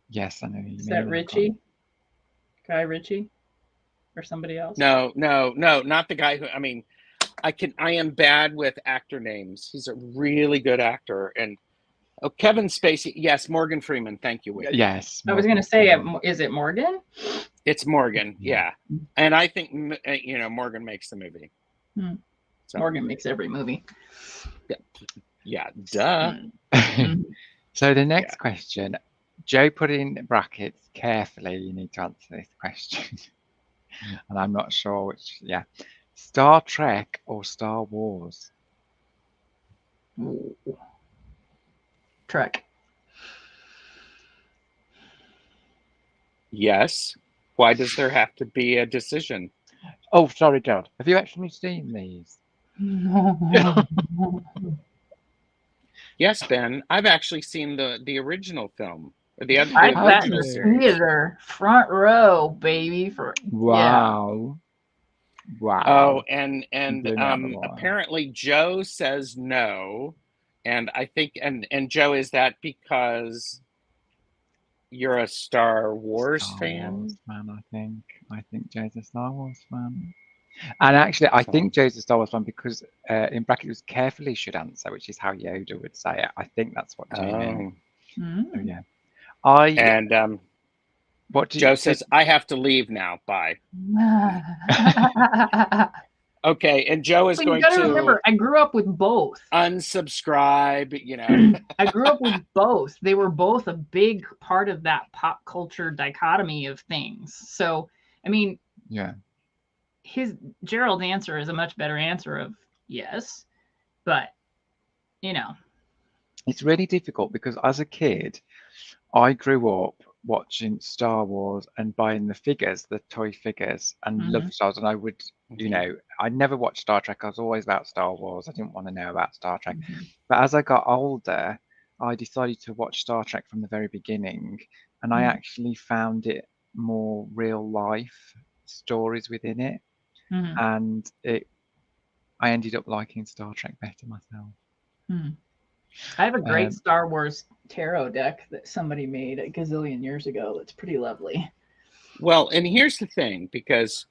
Yes, I know. Is that Ritchie? Guy Ritchie? Or somebody else? No, not the guy who, I am bad with actor names. He's a really good actor. And Kevin Spacey. Yes, Morgan Freeman. Thank you, Whitney. Yes. I was going to say, is it Morgan? It's Morgan, yeah. And I think, Morgan makes the movie. So. Morgan makes every movie. Yeah, duh. So the next question, Joe put in brackets, carefully, you need to answer this question. And I'm not sure which, yeah. Star Trek or Star Wars? Ooh. Trek. Yes. Why does there have to be a decision? Oh, sorry, Gerald. Have you actually seen these? No. Yes, Ben. I've actually seen the original film. The I sat in the series. theater, front row, baby. Wow. Yeah. Wow. Oh, and apparently Joe says no. And I think, and Joe, is that because you're a Star Wars fan? Wars fan, I think Joe's a Star Wars fan. And actually, I think Joe's a Star Wars fan because in brackets it was carefully should answer, which is how Yoda would say it. I think that's what Joe meant. So, yeah. Joe says, I have to leave now. Bye. Okay, and Joe is going to remember, I grew up with both. Unsubscribe, I grew up with both. They were both a big part of that pop culture dichotomy of things. So, yeah. Gerald's answer is a much better answer of yes, but it's really difficult because as a kid, I grew up watching Star Wars and buying the figures, the toy figures, and loved Star Wars. And I would, I never watched Star Trek. I was always about Star Wars. I didn't want to know about Star Trek. But as I got older, I decided to watch Star Trek from the very beginning, and I actually found it more real life stories within it. And I ended up liking Star Trek better myself. I have a great Star Wars tarot deck that somebody made a gazillion years ago. That's pretty lovely. Well, and here's the thing, because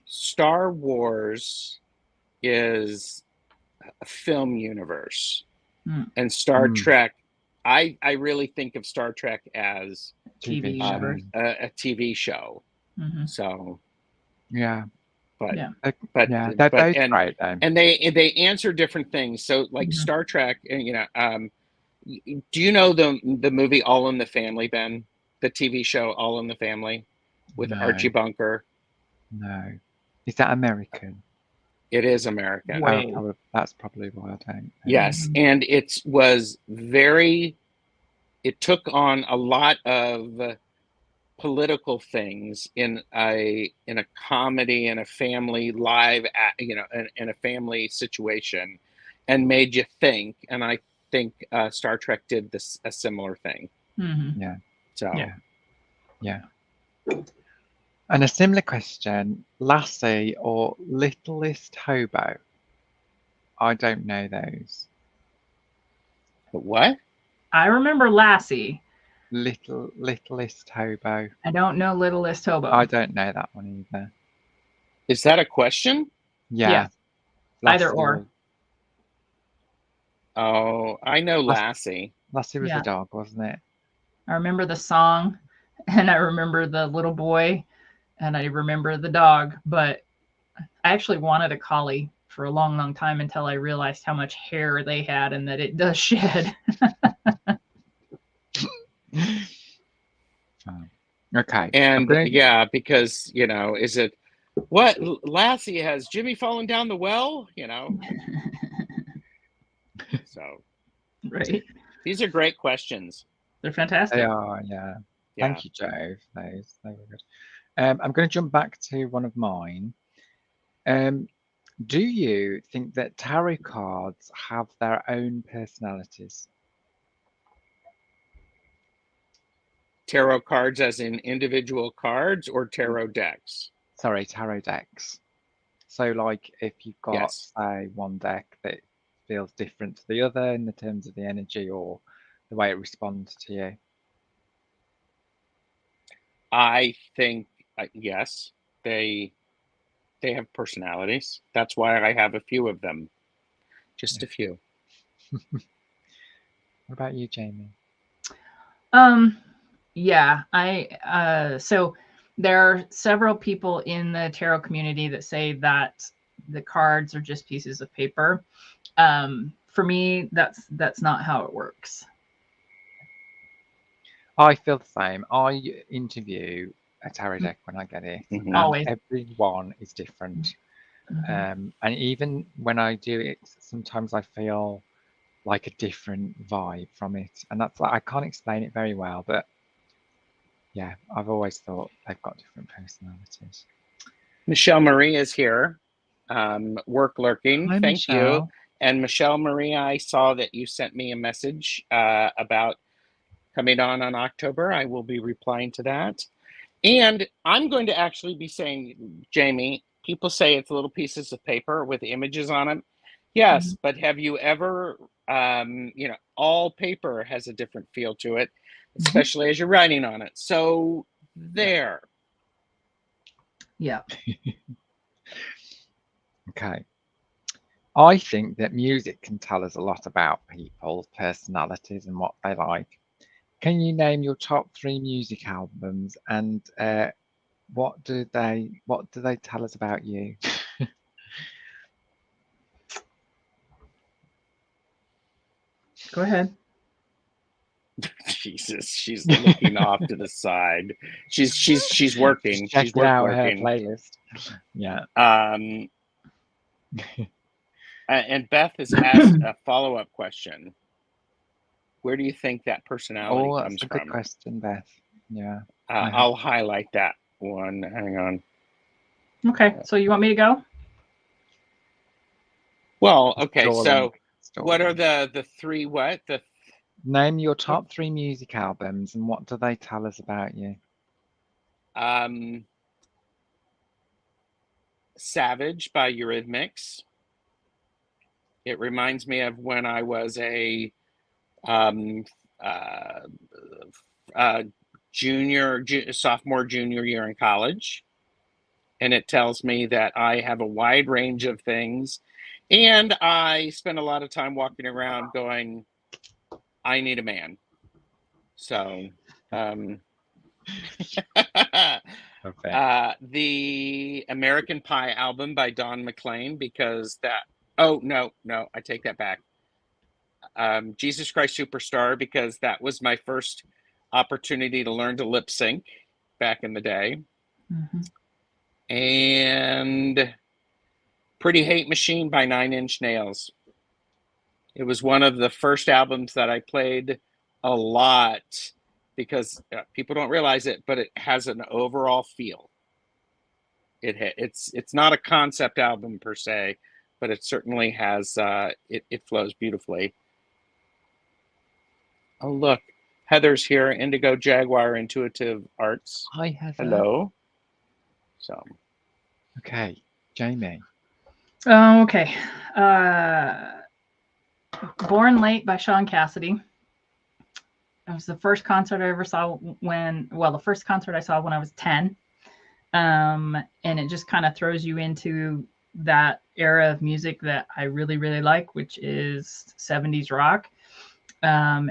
Star Wars is a film universe, and Star Trek, I really think of Star Trek as TV a TV show. So yeah. But they're both great, and they answer different things. So like Star Trek, do you know the movie All in the Family, Ben? The TV show All in the Family with Archie Bunker? No. Is that American? It is American. Oh, that's probably why I don't. Yes, and it was it took on a lot of political things in a comedy, in a family live, in a family situation, and made you think. And I think Star Trek did a similar thing. Mm-hmm. Yeah. So yeah. And a similar question: Lassie or Littlest Hobo? I don't know those. What? I remember Lassie. Littlest Hobo. I don't know Littlest Hobo. I don't know that one either. Is that a question? Yeah. Either or. Oh, I know Lassie. Lassie was the dog, wasn't it? I remember the song, and I remember the little boy, and I remember the dog, but I actually wanted a collie for a long, long time until I realized how much hair they had and that it does shed. Okay. And yeah, because, you know, is it what Lassie, has Jimmy fallen down the well? You know. So right. These are great questions. They're fantastic. They are, yeah. Thank you, Joe. They were good. I'm going to jump back to one of mine. Do you think that tarot cards have their own personalities? Tarot cards as in individual cards, or tarot decks? Sorry, tarot decks. So like if you've got, say, one deck that feels different to the other in the terms of the energy or the way it responds to you. I think, yes, they have personalities. That's why I have a few of them. Just a few. What about you, Jamie? Yeah, so there are several people in the tarot community that say that the cards are just pieces of paper. For me, that's not how it works. I feel the same. I interview a tarot deck when I get it. Mm-hmm. Always. Every one is different. Mm-hmm. And even when I do it, sometimes I feel like a different vibe from it. And that's like, I can't explain it very well, but yeah, I've always thought they've got different personalities. Michelle Marie is here. Work lurking. Hi, Thank Michelle. you. And Michelle Marie, I saw that you sent me a message about coming on October. I will be replying to that. And I'm going to actually be saying, Jamie, people say it's little pieces of paper with images on them. Yes, but have you ever, all paper has a different feel to it, especially as you're writing on it. So there. Yeah. Okay. I think that music can tell us a lot about people's personalities and what they like. Can you name your top 3 music albums, and what do they tell us about you? Go ahead. Jesus, she's looking off to the side. She's working. She's out her playlist. Yeah. And Beth has asked a follow-up question. Where do you think that personality comes from? That's a good question, Beth. Yeah. I'll highlight that one. Hang on. Okay, so you want me to go? Well, okay. So, what are the 3? What the? Name your top 3 music albums, and what do they tell us about you? Savage by Eurythmics. It reminds me of when I was a sophomore, junior year in college. And it tells me that I have a wide range of things. And I spend a lot of time walking around going, I need a man. So, the American Pie album by Don McLean, because that, no, I take that back. Jesus Christ Superstar, because that was my first opportunity to learn to lip sync back in the day. Mm-hmm. And Pretty Hate Machine by 9 Inch Nails. It was one of the first albums that I played a lot because people don't realize it, but it has an overall feel. It's not a concept album per se, but it certainly has it flows beautifully. Oh, look, Heather's here. Indigo Jaguar Intuitive Arts. Hi, Heather. Hello. So, okay, Jamie. Oh, okay. Born Late by Sean Cassidy. It was the first concert I ever saw the first concert I saw when I was 10. And it just kind of throws you into that era of music that I really, really like, which is 70s rock.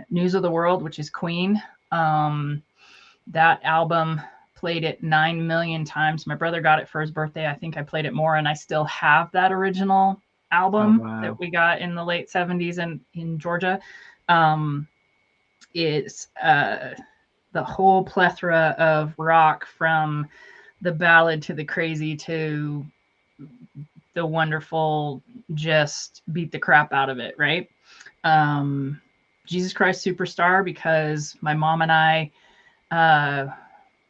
News of the World, which is Queen. That album, played it 9 million times. My brother got it for his birthday. I think I played it more, and I still have that original album that we got in the late 70s in Georgia. It's the whole plethora of rock, from the ballad to the crazy to the wonderful, just beat the crap out of it, right? Jesus Christ Superstar, because my mom and I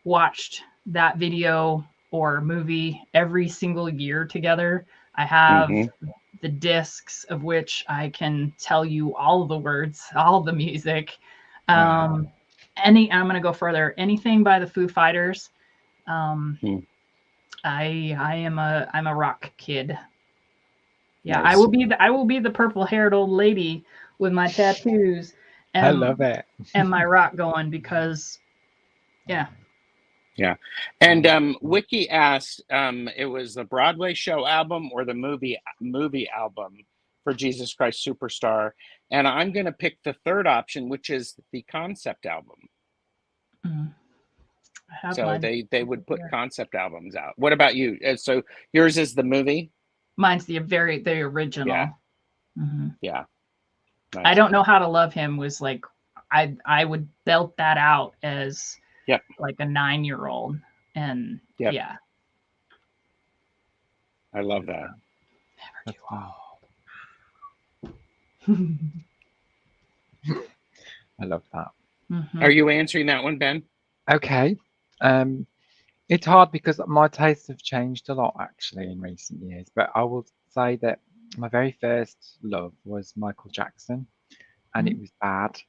watched that video or movie every single year together. I have the discs of which I can tell you all of the words, all of the music. I'm going to go further. Anything by the Foo Fighters. I'm a rock kid. Yeah, nice. I will be the purple-haired old lady with my tattoos. And, I love it. And my rock going, because, yeah. Yeah. And Wiki asked, it was the Broadway show album or the movie album for Jesus Christ Superstar. And I'm going to pick the third option, which is the concept album. So they would put concept albums out. What about you? So yours is the movie? Mine's the original. Yeah. Yeah. Nice. I Don't Know How to Love Him was like, I would belt that out as like a 9-year-old. And yeah. I love that. Never too old. I love that. Are you answering that one, Ben? Okay. It's hard because my tastes have changed a lot actually in recent years, but I will say that my very first love was Michael Jackson, and it was Bad.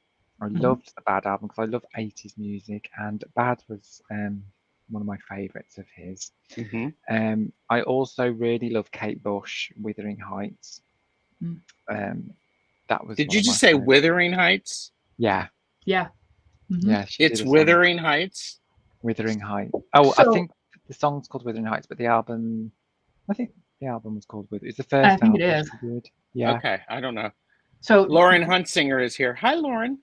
I loved the Bad album because I love 80s music, and Bad was one of my favorites of his. I also really love Kate Bush, Wuthering Heights. That was. Did you just say Wuthering Heights? Yeah. Yeah. Yeah. It's Wuthering Heights. Wuthering Heights. Oh, so, I think the song's called Wuthering Heights, but the album, I think the album was called Wuthering. It's the first album. I think it is. Yeah. Okay, I don't know. So Lauren Huntsinger is here. Hi, Lauren.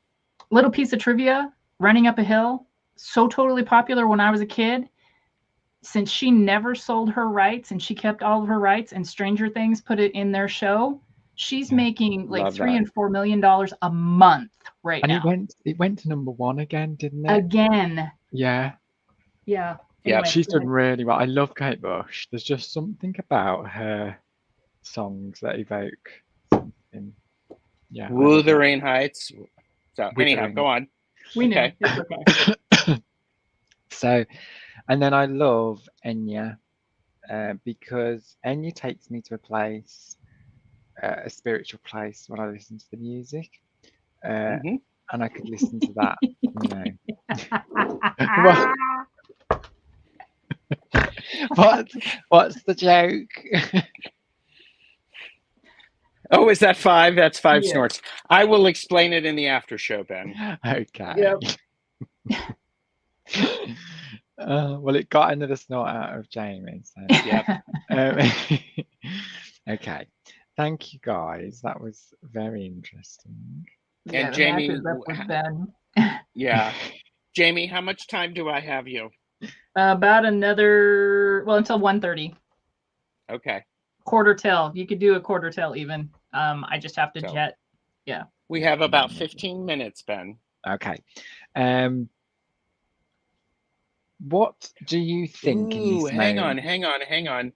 Little piece of trivia: Running Up a Hill, so totally popular when I was a kid. Since she never sold her rights and she kept all of her rights, and Stranger Things put it in their show, she's making like $3 and $4 million a month right now. And it went to #1 again, didn't it? Again. Yeah. Yeah. Yeah, she's done really well. I love Kate Bush. There's just something about her songs that evoke something. Yeah. Wuthering Heights. So anyhow, go on. We know. It's okay. So, and then I love Enya because Enya takes me to a place, a spiritual place when I listen to the music. And I could listen to that, What's the joke? Oh, is that 5? That's 5 snorts. I will explain it in the after show, Ben. Okay. Yep. Well, it got another snort out of Jamie. So. Okay. Thank you, guys. That was very interesting. And Jamie, Jamie, how much time do I have you? About another, until 1:30. Okay. Quarter till. You could do a quarter till even. I just have to jet. Yeah. We have about 15 minutes, Ben. Okay. What do you think? Ooh, hang on.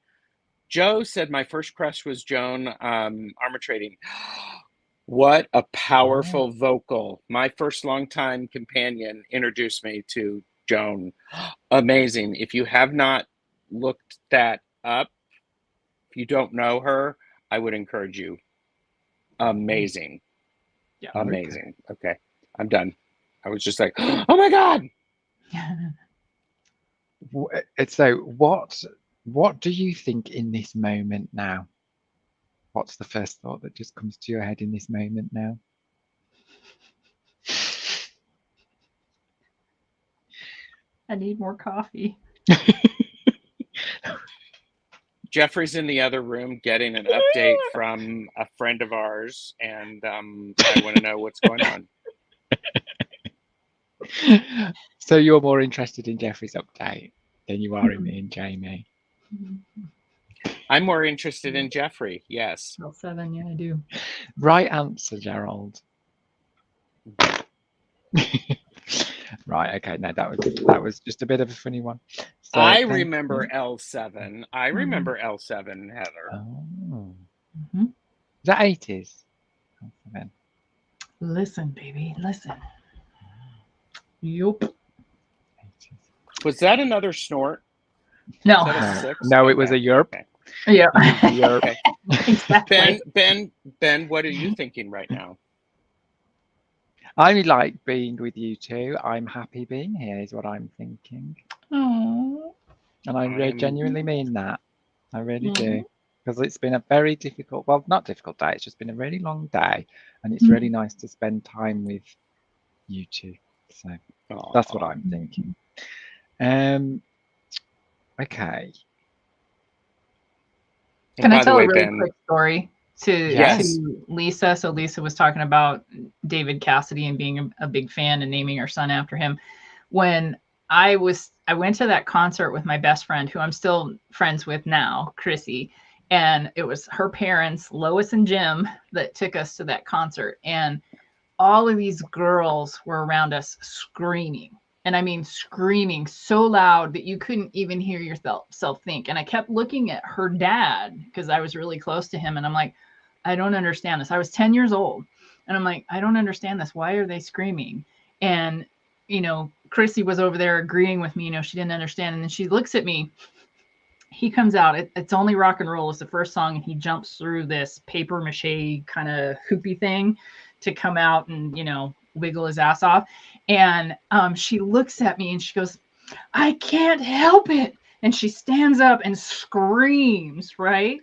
Joe said my first crush was Joan Armatrading. What a powerful vocal. My first longtime companion introduced me to Joan. Amazing. If you have not looked that up, if you don't know her, I would encourage you. Amazing. Yeah. Amazing. Okay. I'm done. I was just like, oh my God. So what do you think in this moment now? What's the first thought that just comes to your head in this moment now? I need more coffee. Jeffrey's in the other room getting an update from a friend of ours, and I want to know what's going on. So you're more interested in Jeffrey's update than you are in me and Jamie. I'm more interested in Jeffrey. Yes. Well, 7, yeah, I do. Right answer, Gerald. Right. Okay. No, that was just a bit of a funny one. So, I remember L7. I remember L7, Heather. Oh. Is that 80s? L7. Listen, baby, listen. Yup. Was that another snort? No. No, it was a yerp. Okay. Yeah. Okay. Exactly. Ben, what are you thinking right now? I like being with you two. I'm happy being here is what I'm thinking. Oh. And I genuinely mean that. I really do. Because it's been a very difficult, well, not difficult day. It's just been a really long day. And it's really nice to spend time with you two. So that's what I'm thinking. Okay. Can I tell a really quick story to Lisa? So Lisa was talking about David Cassidy and being a big fan and naming her son after him. When I went to that concert with my best friend, who I'm still friends with now, Chrissy, and it was her parents, Lois and Jim, that took us to that concert. And all of these girls were around us screaming. And I mean, screaming so loud that you couldn't even hear yourself think. And I kept looking at her dad because I was really close to him. And I'm like, I don't understand this. I was 10 years old. And I'm like, I don't understand this. Why are they screaming? And, you know, Chrissy was over there agreeing with me. You know, she didn't understand. And then she looks at me. He comes out. It's Only Rock and Roll is the first song. And he jumps through this paper mache kind of hoopy thing to come out and, you know, wiggle his ass off. And she looks at me and she goes, I can't help it. And she stands up and screams, right?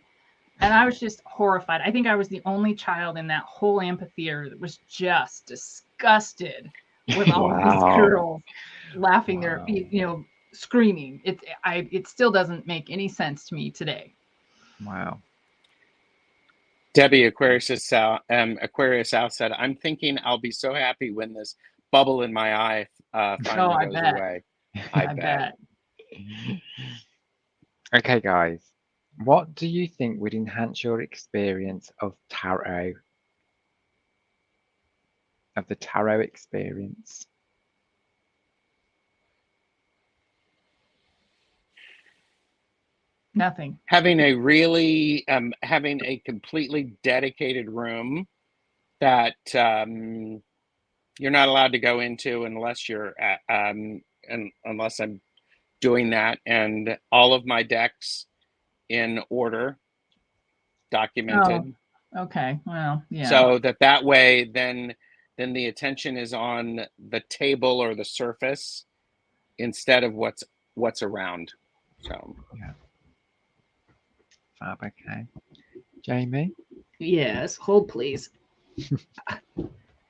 And I was just horrified. I think I was the only child in that whole amphitheater that was just disgusted with all of these girls laughing there, you know, screaming. It still doesn't make any sense to me today. Wow. Debbie Aquarius South said, I'm thinking I'll be so happy when this bubble in my eye finally goes away. I bet. Okay, guys. What do you think would enhance your experience of tarot? Of the tarot experience? Nothing. Having a really, having a completely dedicated room that you're not allowed to go into unless you're unless I'm doing that, and all of my decks in order, documented. Oh, okay. Well, yeah. So that way, then the attention is on the table or the surface instead of what's around. So yeah. Fab. Okay. Jamie? Yes, hold please.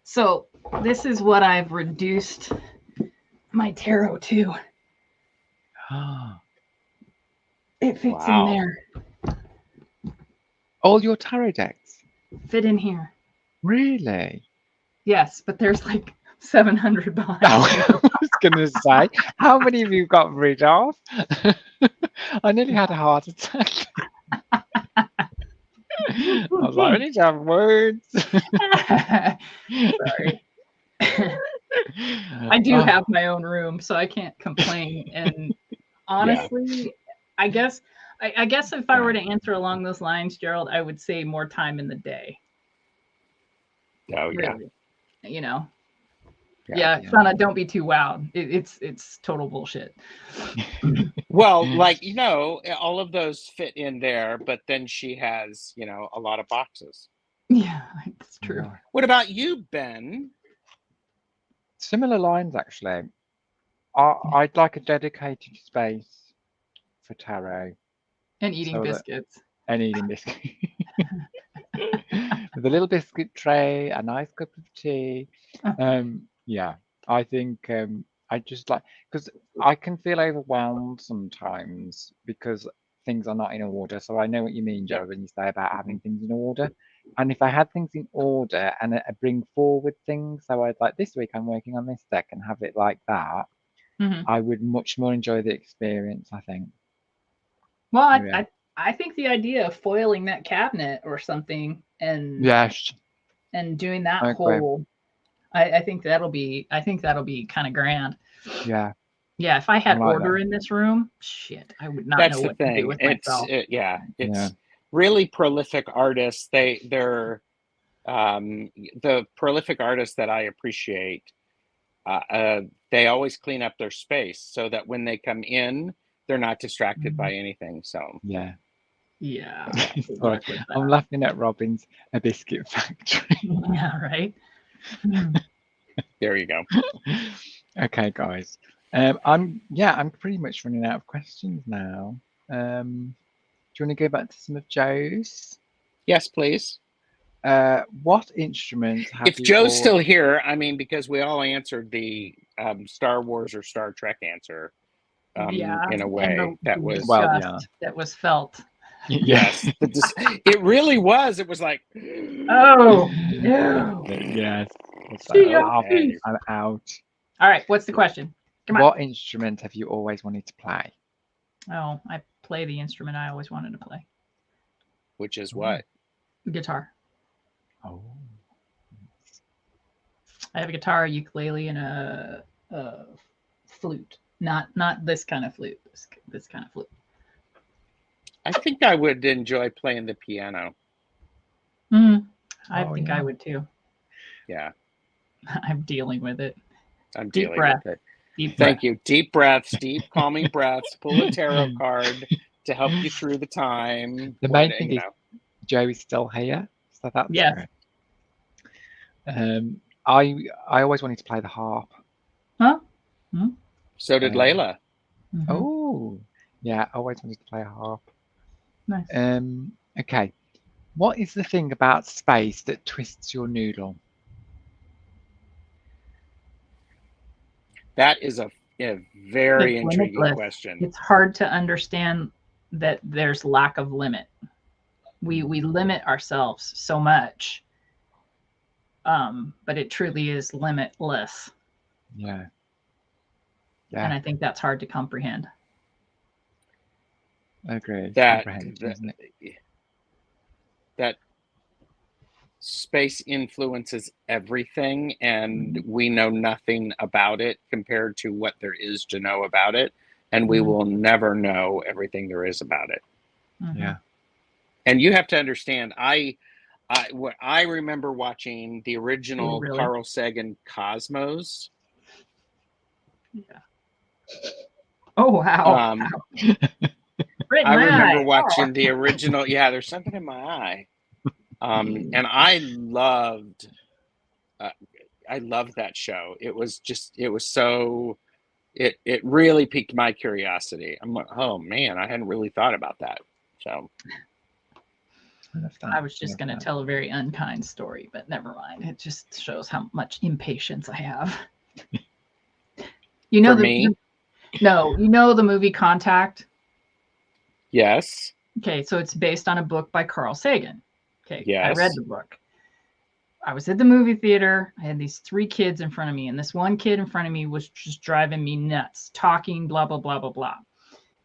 So this is what I've reduced my tarot to. It fits in there. All your tarot decks fit in here. Really? Yes, but there's like 700 behind. Oh, I was gonna say, how many have you got rid of? I nearly had a heart attack. I was like, I need to have words. Sorry. I do have my own room, so I can't complain. And honestly, I guess if I were to answer along those lines, Gerald, I would say more time in the day. Oh, yeah. Really, you know. Yeah. Yeah, Shauna, don't be too wowed. It's total bullshit. Well, like, you know, all of those fit in there, but then she has, you know, a lot of boxes. Yeah, it's true. Yeah. What about you, Ben? Similar lines, actually. I'd like a dedicated space for tarot. And eating biscuits. And eating biscuits. With a little biscuit tray, a nice cup of tea. Yeah, I think I just like, because I can feel overwhelmed sometimes because things are not in order. So I know what you mean, Joe, when you say about having things in order. And if I had things in order and I bring forward things, so I'd like this week I'm working on this deck and have it like that, I would much more enjoy the experience, I think. Well, I think the idea of foiling that cabinet or something and yes, and doing that whole, I think that'll be kind of grand. Yeah. Yeah, if I had order in this room, shit, I would not know what to do with myself. It's really prolific artists. They're the prolific artists that I appreciate. They always clean up their space so that when they come in, they're not distracted by anything. So yeah. Sorry, I'm laughing at Robin's A Biscuit Factory. Yeah, right. There you go. Okay, guys. I'm pretty much running out of questions now. Do you want to go back to some of Joe's? Yes, please. What instruments have if Joe's still here, I mean, because we all answered the Star Wars or Star Trek answer in a way that was that was felt. Yes, it really was. It was like, oh no. Yes. Okay. I'm out. All right, what's the question? Come on. What instrument have you always wanted to play? Oh, I play the instrument I always wanted to play. Which is what? Guitar. Oh. I have a guitar, a ukulele, and a flute. Not this kind of flute. This kind of flute. I think I would enjoy playing the piano. I think I would too. Yeah. I'm dealing with it. I'm dealing with it. Thank you. Deep breaths, deep calming breaths. Pull a tarot card to help you through the time. The main thing is Joe is still here, so that's good. I always wanted to play the harp. Huh? So did Layla. Oh, yeah. I always wanted to play a harp. Nice. Okay. What is the thing about space that twists your noodle? That is a very intriguing question. It's hard to understand that there's lack of limit. We limit ourselves so much, but it truly is limitless. Yeah. And I think that's hard to comprehend. I agree. That space influences everything, and we know nothing about it compared to what there is to know about it, and we will never know everything there is about it. Yeah. And you have to understand, I remember watching the original Carl Sagan Cosmos. Yeah. Oh wow. I remember watching the original. Yeah, there's something in my eye. And I loved that show. It was so, it really piqued my curiosity. I'm like, oh man, I hadn't really thought about that. So I was just going to tell a very unkind story, but never mind. It just shows how much impatience I have. You know, you know the movie Contact? Yes. Okay, so it's based on a book by Carl Sagan. Okay, yes. I read the book. I was at the movie theater. I had these 3 kids in front of me, and this one kid in front of me was just driving me nuts, talking blah, blah, blah, blah, blah.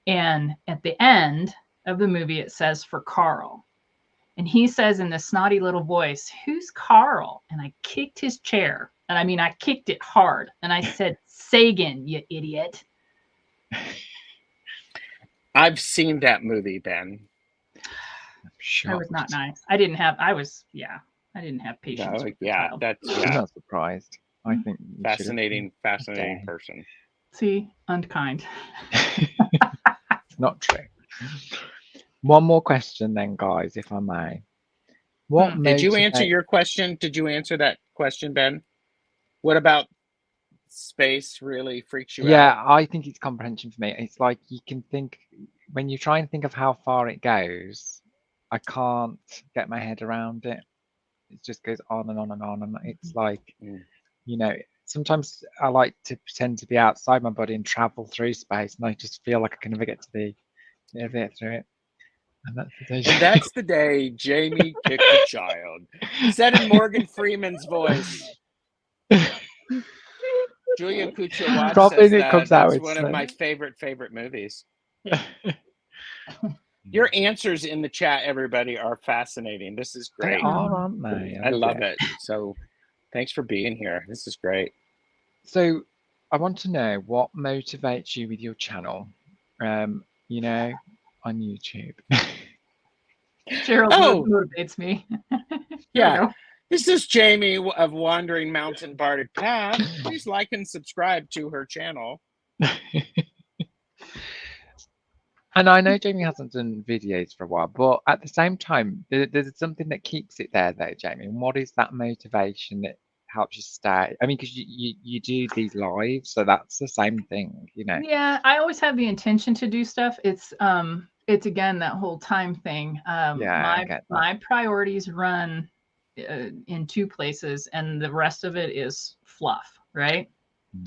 And at the end of the movie, it says for Carl. And he says in this snotty little voice, "Who's Carl?" And I kicked his chair. And I mean, I kicked it hard. And I said, "Sagan, you idiot." I've seen that movie, Ben. I was not nice. I didn't have patience with the yeah, child. I'm not surprised. I think fascinating person. See, unkind. It's not true. One more question then, guys, if I may. What Did you answer your question? Did you answer that question, Ben? What about space really freaks you out? Yeah, I think it's comprehension for me. It's like you can think, when you try and think of how far it goes, I can't get my head around it. It just goes on and on and on. And it's like, you know, sometimes I like to pretend to be outside my body and travel through space, and I just feel like I can never get through it. And that's the day Jamie kicked a child. Said in Morgan Freeman's voice. Julia Kuchar says that's one of my favorite movies. Your answers in the chat, everybody, are fascinating. This is great. They are, aren't they? I love it. So thanks for being here. This is great. So I want to know what motivates you with your channel, you know, on YouTube. Gerald motivates me. Yeah. This is Jamie of Wandering Mountain Barded Path. Please like and subscribe to her channel. And I know Jamie hasn't done videos for a while, but at the same time, there's something that keeps it there, though, Jamie. And what is that motivation that helps you stay? I mean, because you do these lives, so that's the same thing, you know. Yeah, I always have the intention to do stuff. It's again that whole time thing. My priorities run in two places, and the rest of it is fluff, right?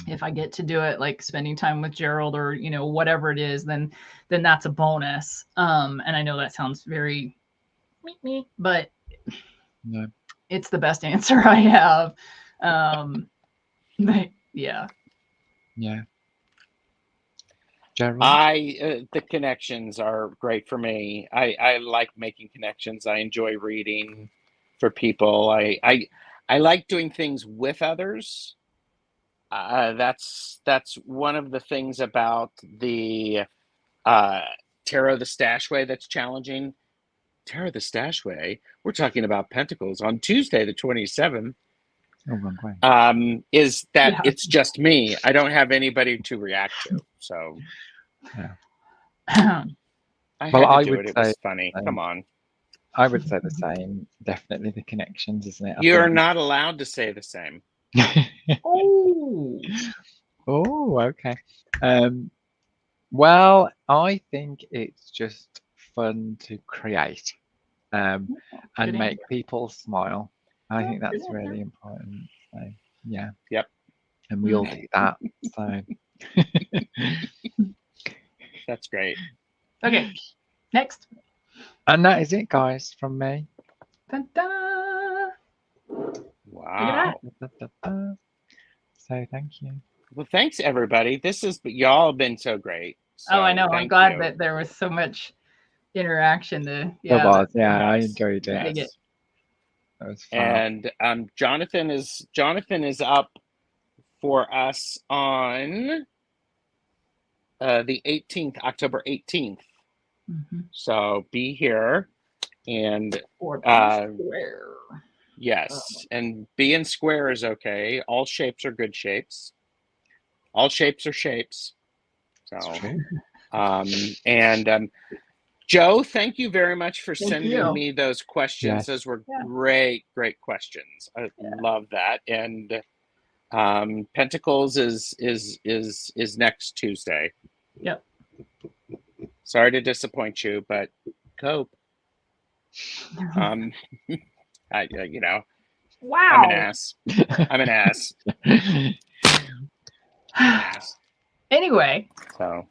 If I get to do it, like spending time with Gerald or, you know, whatever it is, then that's a bonus. And I know that sounds very me, but no, it's the best answer I have. Yeah. Gerald? The connections are great for me. I like making connections. I enjoy reading for people. I like doing things with others. That's one of the things about the Tarot the Stash Way that's challenging. Tarot the Stash Way, we're talking about Pentacles on Tuesday the 27th. Is that it's just me. I don't have anybody to react to. So I had to do it. It was funny. Come on. I would say the same. Definitely the connections, isn't it? You're not allowed to say the same. Oh, okay. Well, I think it's just fun to create and make people smile. I think that's really important. So, yeah. Yep. And we all do that. So that's great. Okay. Next. And that is it, guys, from me. Ta-da! Wow. So thank you. Well, thanks everybody. Y'all have been so great. So, I know. I'm glad that there was so much interaction. I enjoyed it. Yes. That was fun. And Jonathan is up for us on the 18th, October 18th. So be here and square. Yes, and being square is okay. All shapes are good shapes. All shapes are shapes. So, Joe, thank you very much for sending me those questions. Yes. Those were great questions. I love that. And Pentacles is next Tuesday. Yep. Sorry to disappoint you, but cope. You know, wow. I'm an ass. Anyway. So.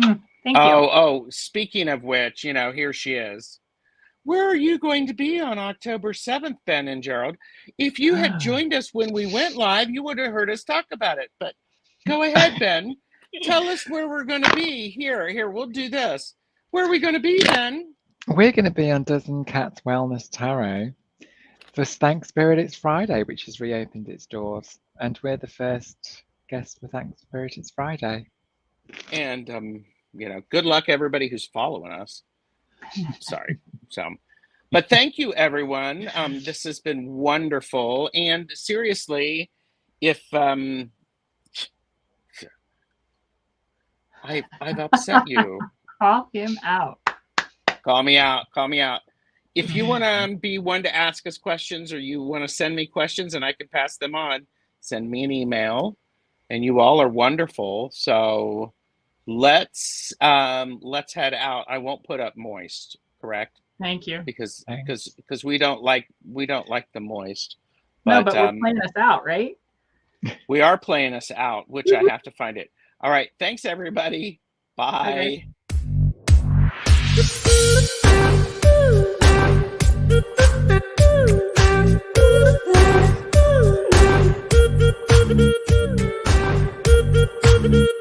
Thank you. Oh, speaking of which, you know, here she is. Where are you going to be on October 7th, Ben and Gerald? If you had joined us when we went live, you would have heard us talk about it. But go ahead, Ben. Tell us where we're going to be. Here, we'll do this. Where are we going to be, Ben? We're going to be on Dozen Cats Wellness Tarot for Thanks Spirit It's Friday, which has reopened its doors. And we're the first guest for Thanks Spirit It's Friday. And, you know, good luck everybody who's following us. Sorry. So, But thank you, everyone. This has been wonderful. And seriously, if I've upset you, Call him out. call me out. Call me out. If you want to be one to ask us questions, or you want to send me questions and I can pass them on, send me an email. And you all are wonderful. So let's head out. I won't put up moist, correct? Thank you. Because we don't like the moist. No, but we're playing us out, right? We are playing us out, which I have to find it. All right. Thanks, everybody. Bye. Okay.